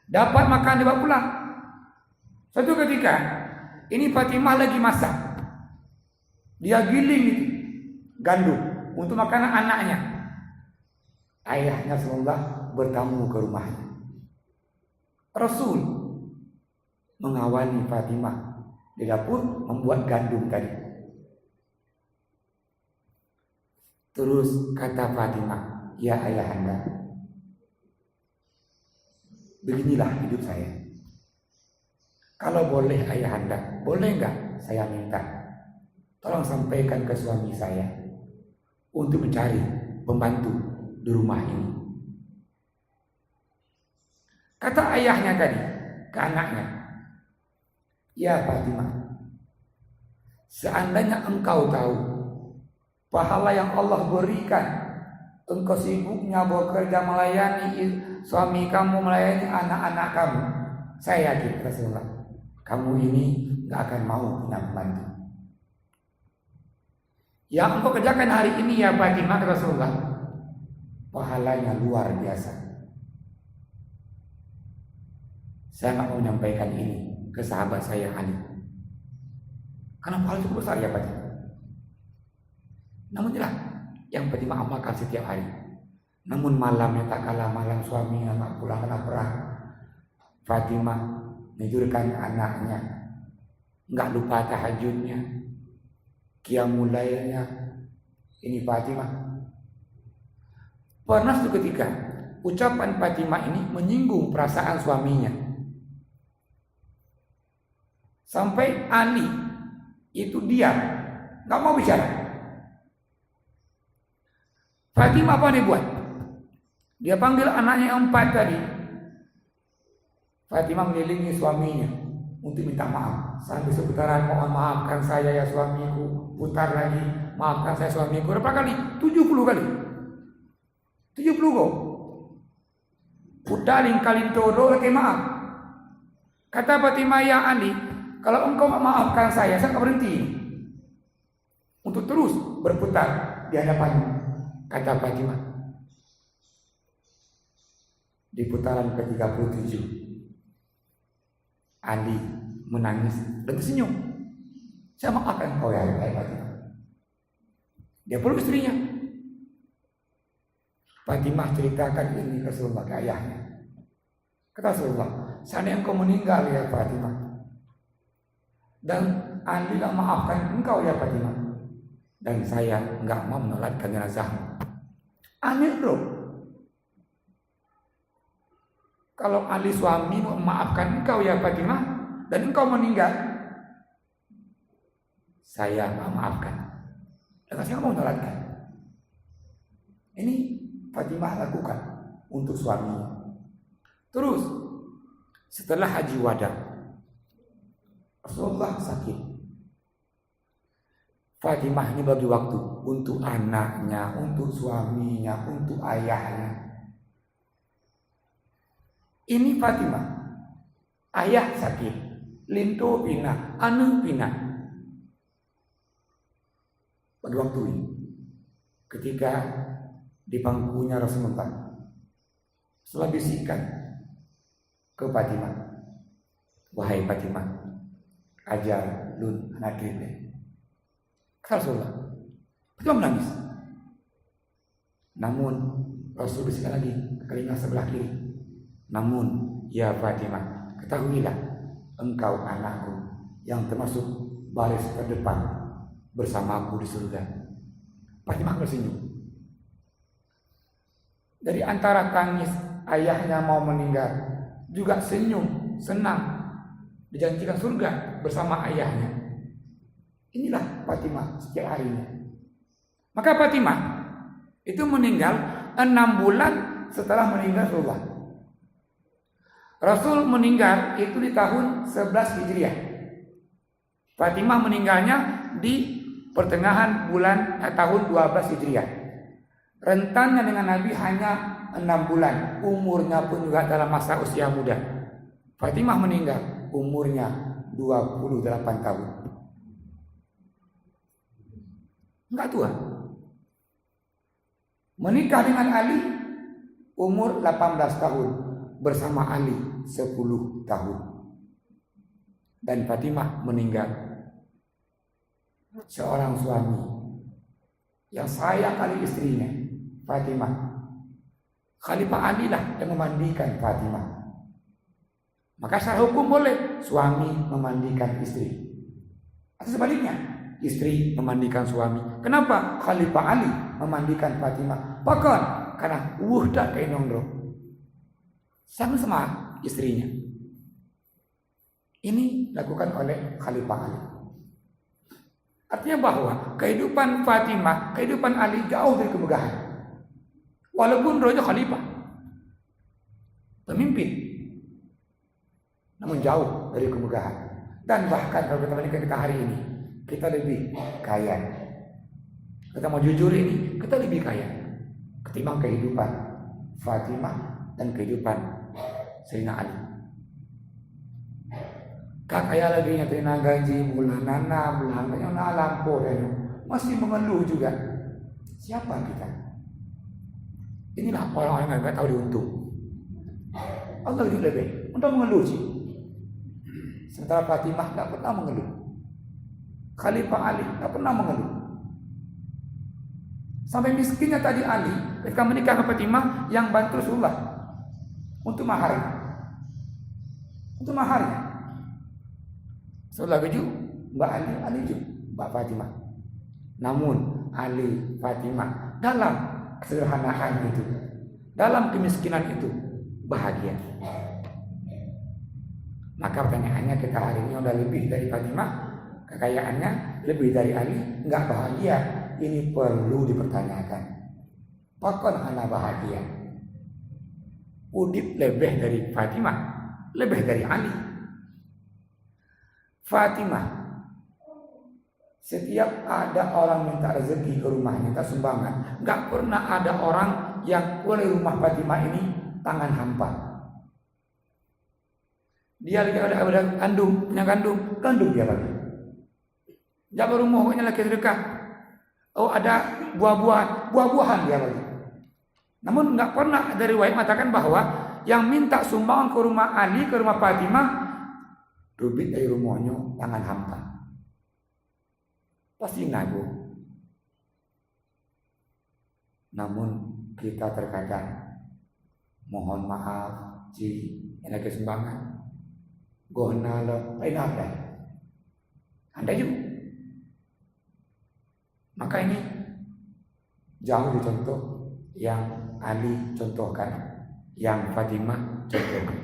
Dapat makan dibawa pulang. Suatu ketika ini Fatimah lagi masak, dia giling itu gandum untuk makanan anaknya. Ayahnya Rasulullah bertamu ke rumahnya. Rasul mengawali Fatimah di dapur membuat gandum tadi. Terus kata Fatimah, ya ayahanda, beginilah hidup saya. Kalau boleh ayahanda, boleh enggak saya minta tolong sampaikan ke suami saya untuk mencari pembantu di rumah ini. Kata ayahnya tadi ke anaknya, ya Fatimah, seandainya engkau tahu pahala yang Allah berikan, engkau sibuknya bekerja melayani suami kamu, melayani anak-anak kamu, saya yakin Rasulullah, kamu ini gak akan mau punya pembantu. Yang engkau kerjakan hari ini ya Fatimah, kata Rasulullah, pahalanya luar biasa. Saya nggak mau menyampaikan ini ke sahabat saya Ali, karena pahala cukup besar ya Fatimah. Namun inilah yang Fatimah amalkan setiap hari. Namun malamnya tak kalah malam suaminya nggak pulang karena perang, Fatimah menidurkan anaknya, nggak lupa tahajudnya, qiyamul lailnya. Ini Fatimah. Pernah suatu ketika ucapan Fatimah ini menyinggung perasaan suaminya, sampai Ali itu diam, nggak mau bicara. Fatimah apa dia buat? Dia panggil anaknya yang 4 tadi. Fatimah mengelilingi suaminya untuk minta maaf. Sampai seputaran, mohon maafkan saya ya suamiku. Putar lagi, maafkan saya suamiku. Berapa kali? 70 kali. 70 kok. Putaring kali todo lagi maaf. Kata Fatimah, ya Ali, kalau engkau maafkan saya akan berhenti untuk terus berputar di hadapanmu. Kata Fatimah. Di putaran ke-37 Ali menangis dan tersenyum. Saya maafkan kau ya Fatimah. Dia peluk istrinya. Fatimah ceritakan ini ke Rasulullah, ke ayahnya. Kata Rasulullah, seandainya engkau meninggal ya Fatimah, dan Ali tidak maafkan engkau ya Fatimah, dan saya enggak mau menolakkan jenazahmu. Aneh bro. Kalau Ali suami memaafkan engkau ya Fatimah, dan engkau meninggal, saya enggak maafkan, dan saya mau menolakkan. Ini Fatimah lakukan untuk suaminya. Terus setelah haji wada, Rasulullah sakit. Fatimah ini bagi waktu untuk anaknya, untuk suaminya, untuk ayahnya. Ini Fatimah, ayah sakit, linto pinah, anu pinah. Bagi waktu ini, ketika di bangkunya Rasulullah, setelah bisikan ke Fatimah, wahai Fatimah, ajar lun anak ini. Rasulullah, Fatimah menangis. Namun Rasul bisikan lagi ke telinga sebelah kiri. Namun ya Fatimah, ketahuilah engkau anakku yang termasuk baris terdepan bersamaku di surga. Fatimah tersenyum. Dari antara tangis ayahnya mau meninggal, juga senyum, senang, dijanjikan surga bersama ayahnya. Inilah Fatimah setiap harinya. Maka Fatimah itu meninggal 6 bulan setelah meninggal Rasulullah. Rasul meninggal itu di tahun 11 Hijriah. Fatimah meninggalnya di pertengahan bulan tahun 12 Hijriah. Rentannya dengan Nabi hanya 6 bulan. Umurnya pun juga dalam masa usia muda. Fatimah meninggal umurnya 28 tahun. Enggak tua. Menikah dengan Ali umur 18 tahun, bersama Ali 10 tahun. Dan Fatimah meninggal seorang suami yang sayang kali istrinya, Fatimah. Khalifah Ali lah yang memandikan Fatimah. Maka secara hukum boleh suami memandikan istri. Atau sebaliknya, istri memandikan suami. Kenapa Khalifah Ali memandikan Fatimah? Bahkan karena wuhda kainondro sama istrinya. Ini dilakukan oleh Khalifah Ali. Artinya bahwa kehidupan Fatimah, kehidupan Ali jauh dari kemegahan. Walaupun rohnya Khalifah, pemimpin, namun jauh dari kemegahan. Dan bahkan kalau kita bandingkan kita hari ini, kita lebih kaya. Kita mau jujur ini, kita lebih kaya ketimbang kehidupan Fatimah dan kehidupan Sayyidina Ali. Kakaya lagi terima gaji bulanan, bulan lampu dan masih mengeluh juga. Siapa kita? Inilah orang-orang yang nggak tahu diuntung. Allah lebih untuk mengeluh sih. Sementara Fatimah nggak pernah mengeluh. Khalifah Ali nggak pernah mengeluh. Sampai miskinnya tadi Ali ketika menikah dengan Fatimah yang bantu Rasulullah untuk maharnya. Untuk maharnya. Rasulullah keju, Mbak Ali juga, Mbak Fatimah. Namun Ali, Fatimah dalam kesederhanaan itu, dalam kemiskinan itu bahagia. Maka pertanyaannya kita hari ini udah lebih dari Fatimah, kekayaannya lebih dari Ali, nggak bahagia. Ini perlu dipertanyakan. Pakon anak bahagia? Udip lebih dari Fatimah, lebih dari Ali. Fatimah, setiap ada orang minta rezeki ke rumahnya, minta sumbangan, nggak pernah ada orang yang oleh rumah Fatimah ini tangan hampa. Dia lagi ada kandung, punya kandung dia lagi. Jaga rumah pokoknya lagi sedekah. Oh ada buah-buahan dia lagi. Namun nggak pernah dari riwayat mengatakan bahwa yang minta sumbangan ke rumah Ali, ke rumah Fatimah, duit dari rumahnya tangan hampa. Pasti nagu. Namun kita terkadang mohon maaf, yang lagi sumbangan, gohna lo, lain apa? Anda juga. Maka ini jauh dari contoh yang Ali contohkan, yang Fatimah contohkan.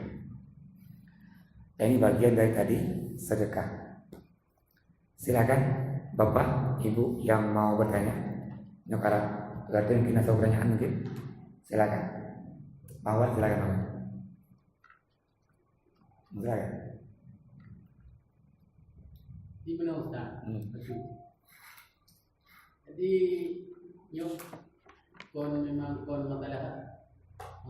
Ini bagian dari tadi sedekah. Silakan Bapak, Ibu yang mau bertanya. Nyokara, berarti mungkin ada pertanyaan mungkin. Silakan. Mawar, silakan Mawar. Silakan. Di mana Ustaz? Jadi nyok kon memang kon masalah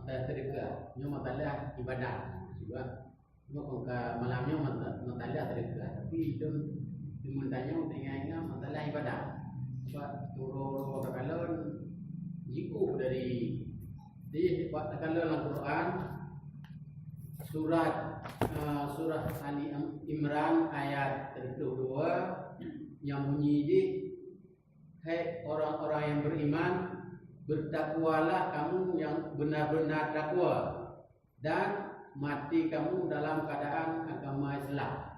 sedekah, nyok masalah ibadah juga. Nyok kon ke malamnya masalah sedekah, tapi itu dimintanya ingat masalah ibadah. Sebab turun takalon jiku dari di takalon Al-Quran surah Ali Imran ayat 32 yang bunyi di hai orang-orang yang beriman, bertakwalah kamu yang benar-benar takwa dan mati kamu dalam keadaan agama Islam.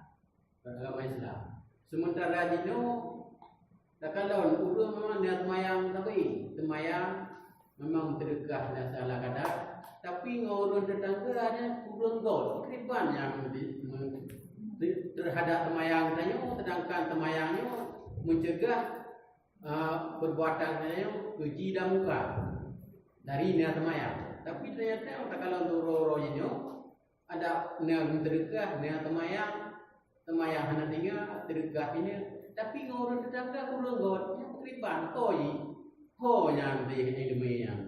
Sementara jino takalon udah memang niat mayang tapi temayang memang sedekah dan salah kadar, tapi ngurun tetangga ada urun gol kriban yang terhadap temayang tanya, sedangkan temayangnya mencegah perbuatannya keji dan muka dari niat temayang. Tapi ternyata takalon turu-rojinya ada niat sedekah, niat temayang hanya tinggal sedekah ini, tapi ngurun tetangga urun gol kriban ho yang di ilmu yang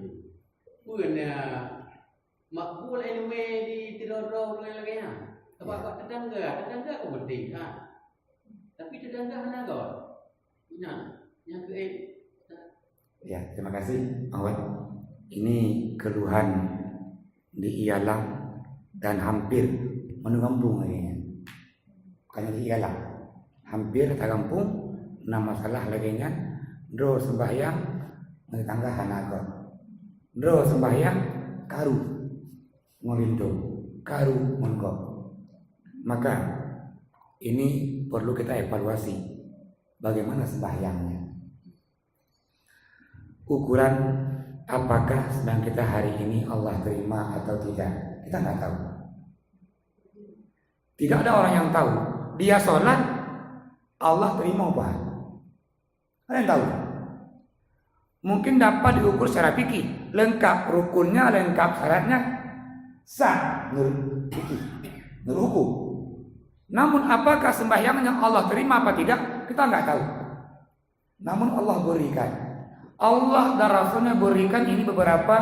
punya makbul ilmu di tidur-tidur lagi ya. Sebab tetangga aku penting kan. Tapi tetangga hanya gol. Yang ke Ya, terima kasih Awad. Ini keluhan di Ialam dan hampir menunggampung lagi. Bukannya di Ialam, hampir tergampung. Nama masalah lagi nya dro sembahyang menetangga hanago. Dro sembahyang karu ngolindo, karu monggo. Maka ini perlu kita evaluasi bagaimana sembahyangnya. Ukuran apakah sedang kita hari ini Allah terima atau tidak, kita nggak tahu. Tidak ada orang yang tahu. Dia sholat Allah terima apa? Ada yang tahu? Mungkin dapat diukur secara fikih, lengkap rukunnya, lengkap syaratnya, sah menurut fikih, menurut hukum. Namun apakah sembahyangnya Allah terima apa tidak, kita nggak tahu. Namun Allah berikan. Allah dan Rasulnya berikan ini beberapa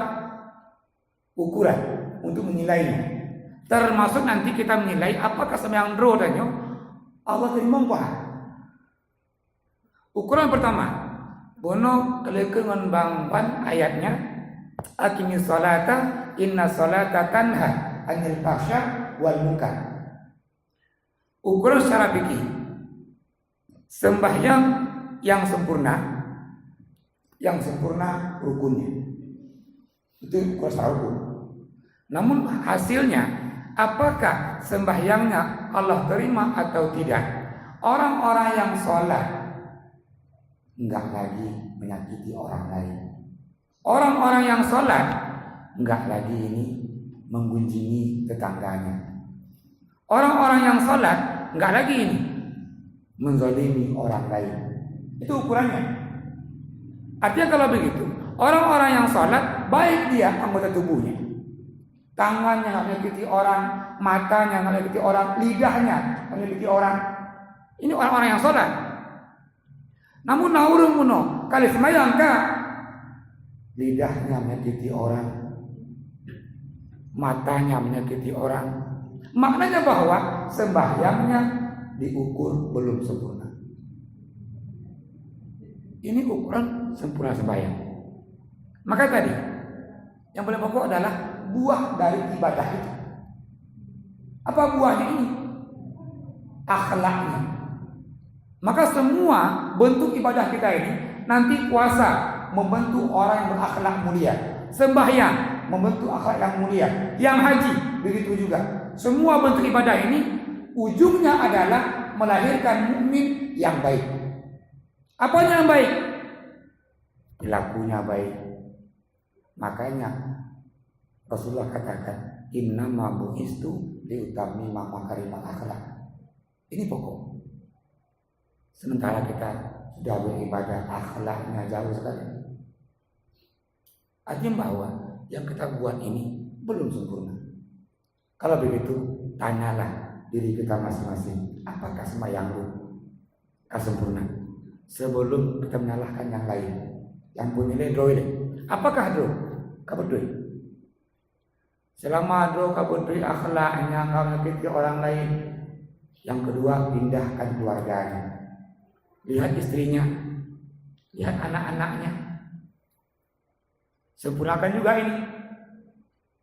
ukuran untuk menilainya. Termasuk nanti kita menilai apakah sembahyang roh dan Allah terima apa. Ukuran pertama, Bono kelekengan bang ayatnya aqimis salata inna salata tanha anil fahsya wal munkar. Ukuran secara fikih sembahyang yang sempurna rukunnya. Itu ukuran secara rukun. Namun hasilnya apakah sembahyangnya Allah terima atau tidak? Orang-orang yang sholat enggak lagi menyakiti orang lain. Orang-orang yang sholat enggak lagi ini menggunjingi tetangganya. Orang-orang yang sholat enggak lagi ini menzalimi orang lain. Itu ukurannya. Artinya kalau begitu, orang-orang yang sholat baik dia anggota tubuhnya, tangannya nggak menyakiti orang, matanya nggak menyakiti orang, lidahnya nggak menyakiti orang. Ini orang-orang yang sholat. Namun naurung muno kali semayang kah, lidahnya menyakiti orang, matanya menyakiti orang. Maknanya bahwa sembahyangnya diukur belum sempurna. Ini ukuran sempurna sembahyang. Maka tadi yang paling pokok adalah buah dari ibadah itu. Apa buahnya ini? Akhlaknya. Maka semua bentuk ibadah kita ini, nanti puasa membentuk orang yang berakhlak mulia, sembahyang membentuk akhlak yang mulia, yang haji begitu juga. Semua bentuk ibadah ini ujungnya adalah melahirkan mukmin yang baik. Apanya yang baik? Perilakunya baik. Makanya Rasulullah katakan, innama bu'istu liutammima makarimal akhlak. Ini pokok. Sementara kita sudah beribadah, akhlaknya jauh sekali. Artinya bahwa yang kita buat ini belum sempurna. Kalau begitu, tanyalah diri kita masing-masing, apakah sembahyang lu sempurna? Sebelum kita menyalahkan yang lain, yang punya nilai deh. Apakah doa? Kabudui. Selama doa kabudui akhlaknya nggak menyakiti orang lain. Yang kedua, pindahkan keluarganya. Lihat istrinya, lihat anak-anaknya. Sempurnakan juga ini.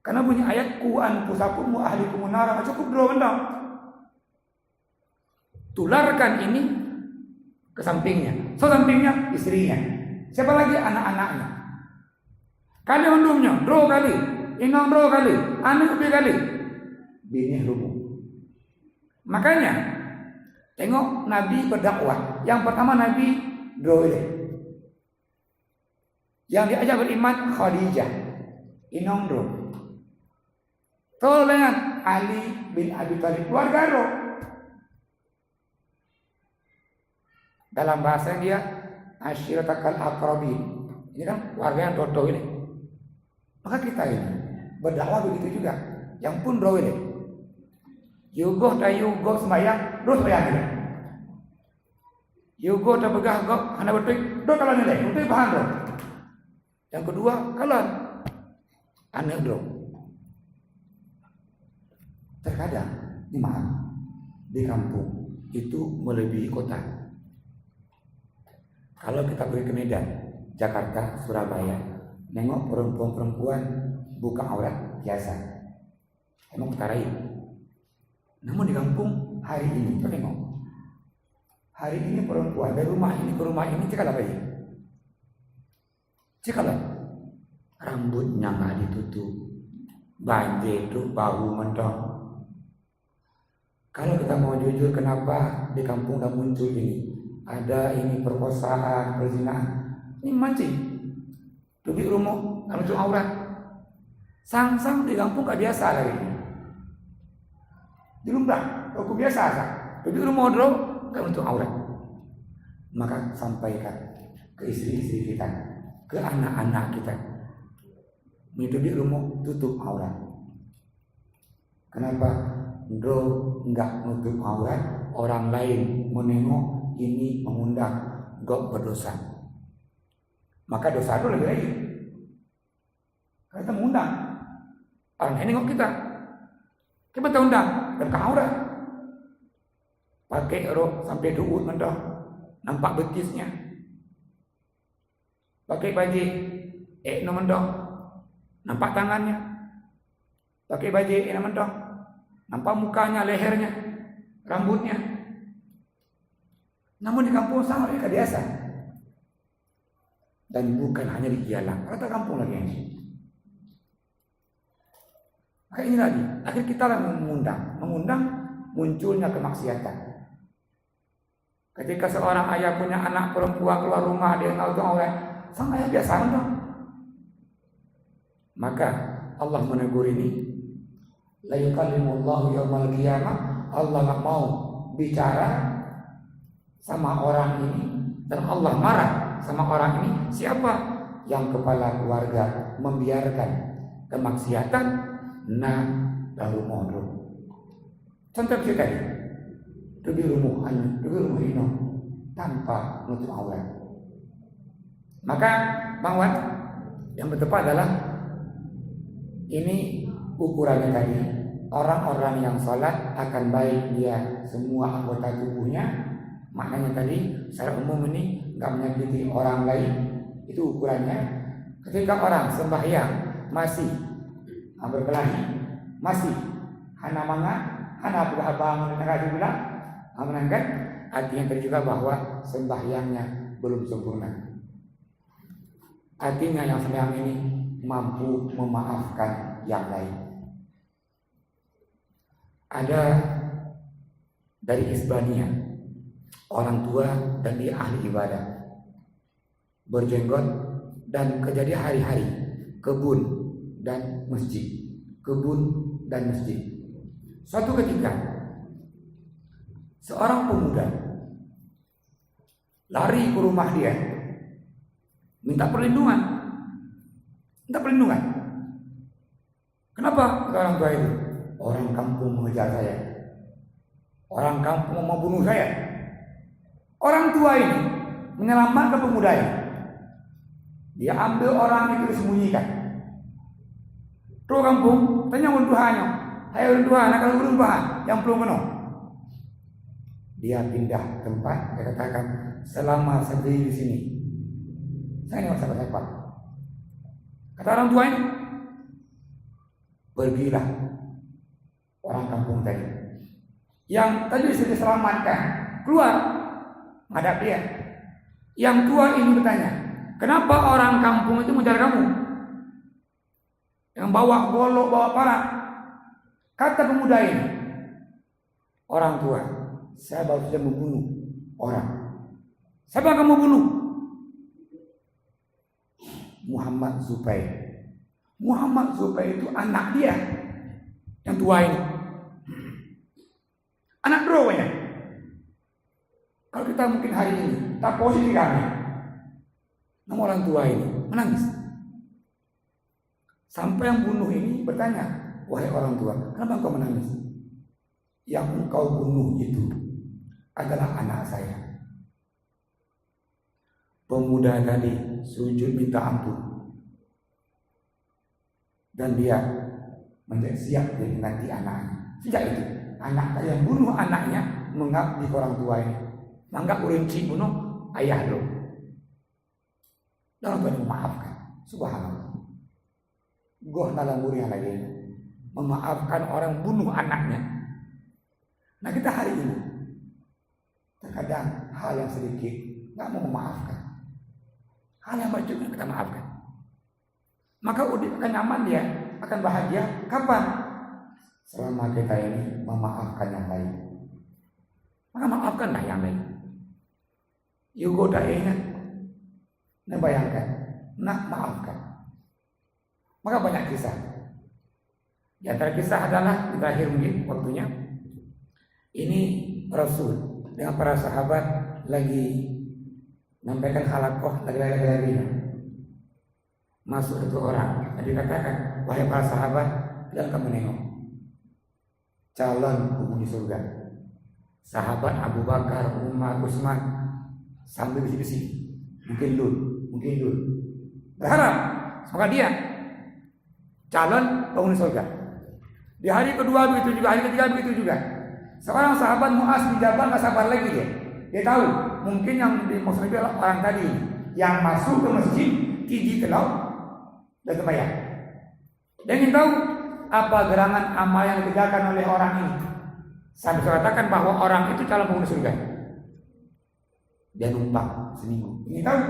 Karena bunyi ayat ku anfusakum wa ahlikum nar, cukup doa benar. Tularkan ini ke sampingnya. So sampingnya istrinya. Siapa lagi? Anak-anaknya. Kali undumnya, bro kali, inang bro kali, anak ubi kali, bini rubuh. Makanya tengok Nabi berdakwah. Yang pertama Nabi bro ini. Yang diajak beriman Khadijah, inang bro. Tolong Ali bin Abi Thalib, keluarga bro. Dalam bahasa dia asyiratakal aqrabin. Ini kan keluarga yang dodo ini. Maka kita ini berdakwah begitu juga. Yang pun bro ini. Yugo ta yugo sembahyang, terus sembahyang ini. Yugo ta begah go, hana betul, do kalau nilai, betul paham bro. Yang kedua, kalau anak bro. Terkadang, ini maaf, di kampung itu melebihi kota. Kalau kita pergi ke Medan, Jakarta, Surabaya, nengok perempuan-perempuan buka aurat biasa, emang kita raih. Namun di kampung hari ini, coba tengok, hari ini perempuan dari rumah ini ke rumah ini cekal apa ya? Cekal rambutnya nggak ditutup, banjir itu bau mentong. Kalau kita mau jujur, kenapa di kampung udah muncul ini? Ada ini perkosaan, perzinahan. Ini mancing. Tubi rumah, kalau itu aurat. Sang-sang di kampung gak biasa lagi. Di lumrah, aku biasa sah. Tubi rumah dulu, kalau itu aurat. Maka sampaikan ke istri-istri kita, ke anak-anak kita. Tubi rumah tutup aurat. Kenapa? Bro enggak nutup aurat, orang lain menengok, ini mengundang gak berdosa. Maka dosa itu lebih lagi. Karena kita mengundang orang lain nengok kita. Kita undang dan ke aurat. Pakai rok sampai duut mentah, nampak betisnya. pakai baju mendok, nampak tangannya. Pakai baju mendok, nampak mukanya, lehernya, rambutnya. Namun di kampung sama mereka biasa. Dan bukan hanya di jalan, kata kampung lagi ini. Maka ini lagi, akhirnya kita mengundang munculnya kemaksiatan. Ketika seorang ayah punya anak perempuan keluar rumah dia nggak tahu aurat, sang ayah biasa dong. Maka Allah menegur ini, la yukallimullahu yaumal qiyamah, Allah nggak mau bicara sama orang ini dan Allah marah sama orang ini. Siapa yang kepala keluarga membiarkan kemaksiatan, nah lalu mondok. Contoh kita tadi, di rumah ini tanpa menutup aurat. Maka Bang Wan, yang tepat adalah ini ukurannya tadi. Orang-orang yang sholat akan baik dia semua anggota tubuhnya. Maknanya tadi secara umum ini nggak menyakiti orang lain. Itu ukurannya. Ketika orang sembahyang masih berkelahi, masih hana abang negara bilang menangkan, artinya tadi juga bahwa sembahyangnya belum sempurna. Artinya yang sembahyang ini mampu memaafkan yang lain. Ada dari Isbania, orang tua dan dia ahli ibadah, berjenggot dan kejadian hari-hari, kebun dan masjid. Suatu ketika seorang pemuda lari ke rumah dia, minta perlindungan. Kenapa? Kata orang tua itu, orang kampung mengejar saya, orang kampung mau bunuh saya. Orang tua ini menyelamatkan pemuda ini. Dia ambil orang itu disembunyikan. Tuh kampung, tanya orang tuanya, hai orang tua, nak kalau orang tua yang belum penuh. Dia pindah tempat, dia katakan, selama sendiri di sini, saya nggak siapa-siapa. Kata orang tua ini, pergilah orang kampung tadi, yang tadi sudah diselamatkan, keluar menghadap dia. Yang tua ini bertanya, kenapa orang kampung itu mengejar kamu? Yang bawa golok, bawa parang. Kata pemuda ini, orang tua, saya baru saja membunuh orang. Siapa yang kamu bunuh? Muhammad Zubair. Muhammad Zubair itu anak dia yang tua ini. Anak bro-nya. Kalau kita mungkin hari ini tak posisi kami, namun orang tua ini menangis. Sampai yang bunuh ini bertanya, wahai orang tua, kenapa engkau menangis? Yang engkau bunuh itu adalah anak saya. Pemuda tadi sujud minta ampun, dan dia menjadi siap jadi nanti anaknya. Sejak itu anak yang bunuh anaknya mengabdi ke orang tua ini, menganggap urinci bunuh ayah lo. Dan orang tua memaafkan. Subhanallah. Goh dalam mulia lagi memaafkan orang bunuh anaknya. Nah kita hari ini terkadang hal yang sedikit nggak mau memaafkan, hal yang berjumlah kita maafkan. Maka akan nyaman dia, akan bahagia. Kapan? Selama kita ini memaafkan yang lain. Maka maafkanlah yang lain. Yugo daenya, nah bayangkan, nak maafkan. Maka banyak kisah. Di antara kisah adalah di terakhir mungkin waktunya. Ini Rasul dengan para sahabat lagi menyampaikan halakoh lagi. Masuk satu orang dan dikatakan, wahai para sahabat, kalian kamu menengok calon penghuni surga. Sahabat Abu Bakar, Umar, Utsman sambil bisik-bisik, mungkin dulu berharap semoga dia calon penghuni surga. Di hari kedua begitu juga, hari ketiga begitu juga. Seorang sahabat Mu'az bin Jabal nggak sabar lagi dia tahu mungkin yang dimaksud itu adalah orang tadi. yang masuk ke masjid tiji telau dan sembahyang. Dan ingin tahu apa gerangan amal yang dikerjakan oleh orang ini? Sampai saya katakan bahwa orang itu calon penghuni surga. Dia numpang seminggu. Ingin tahu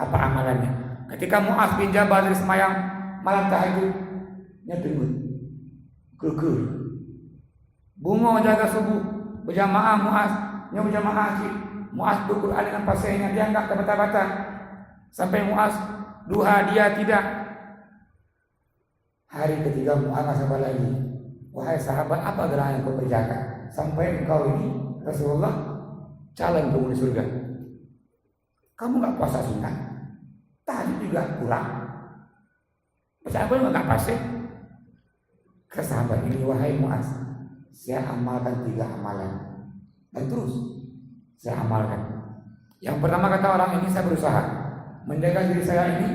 apa amalannya? Ketika Mu'az bin Jabal dari sembahyang malam tahajud, dia tunggu, kukur, bunga jaga subuh berjamaah Mu'az, yang berjamaah sih. Mu'az berdoa dengan pasirnya, dia enggak terbata-bata. Sampai Mu'az duha, dia tidak. Hari ketiga Mu'az sahabat lagi, wahai sahabat, apa gerangan yang kau kerjakan sampai engkau ini Rasulullah calon penghuni surga? Kamu enggak puasa sunat, tadi juga pulang, baca apa enggak pasir? Ke sahabat ini, wahai Mu'az, saya amalkan 3 amalan dan terus saya amalkan. Yang pertama kata orang ini, saya berusaha menjaga diri saya ini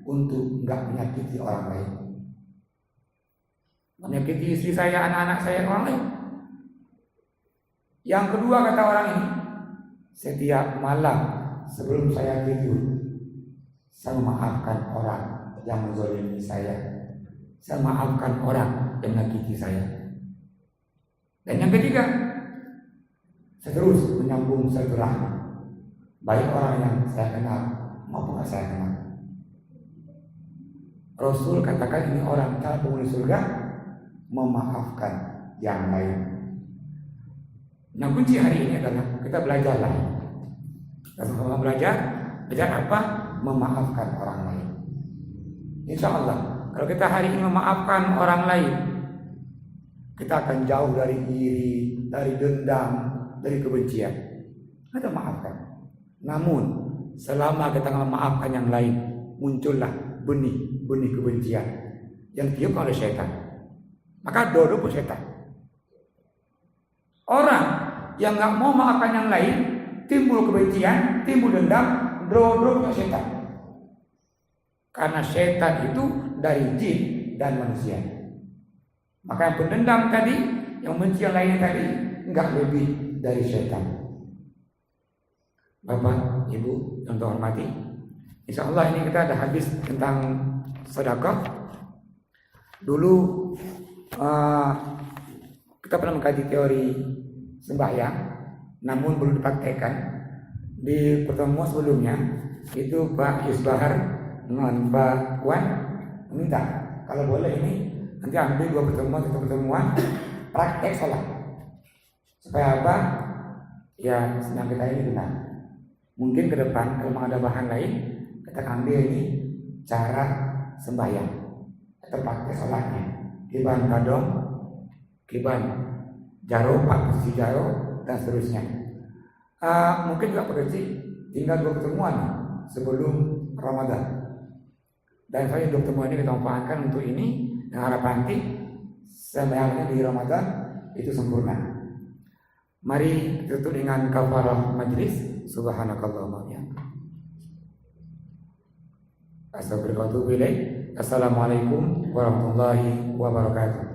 untuk enggak menyakiti orang lain, menyakiti istri saya, anak-anak saya, orang lain. Yang kedua kata orang ini, setiap malam sebelum saya tidur, saya memaafkan orang yang menzalimi saya maafkan orang yang menyakiti saya. Dan yang ketiga, saya terus menyambung silaturahmi, baik orang yang saya kenal maupun yang saya kenal. Rasul katakan ini orang calon penghuni surga memaafkan yang lain. Nah, kunci hari ini adalah kita belajarlah. Kita belajar apa? Memaafkan orang lain. Insya Allah, kalau kita hari ini memaafkan orang lain, kita akan jauh dari iri, dari dendam, dari kebencian. Kita maafkan. Namun, selama kita memaafkan yang lain, muncullah benih kebencian yang tiup oleh setan. Maka dodo pun setan. Orang yang nggak mau maafkan yang lain, timbul kebencian, timbul dendam, dodo setan. Karena setan itu dari jin dan manusia. Maka yang pendendam tadi, yang membenci yang lain tadi, nggak lebih dari setan. Bapak, Ibu yang terhormati, insya Allah ini kita ada habis tentang sedekah. Dulu kita pernah mengkaji teori sembahyang, namun belum dipraktekkan. Di pertemuan sebelumnya itu Pak Yusbahar dengan Pak Wan meminta kalau boleh ini nanti ambil 2 pertemuan praktek sholat supaya apa? Ya sedang kita ini benar. Mungkin ke depan kalau ada bahan lain kita ambil ini cara sembahyang atau praktek sholatnya, kiban kadong, kiban jaro, posisi jaro dan seterusnya. Mungkin juga prediksi tinggal 2 pertemuan sebelum Ramadan. Dan saya 2 pertemuan ini kita manfaatkan untuk ini dengan harapan nanti sembahyangnya di Ramadan itu sempurna. Mari tutup dengan kafarah majlis. Subhanakallahumma wa bihamdika. Assalamualaikum warahmatullahi wabarakatuh.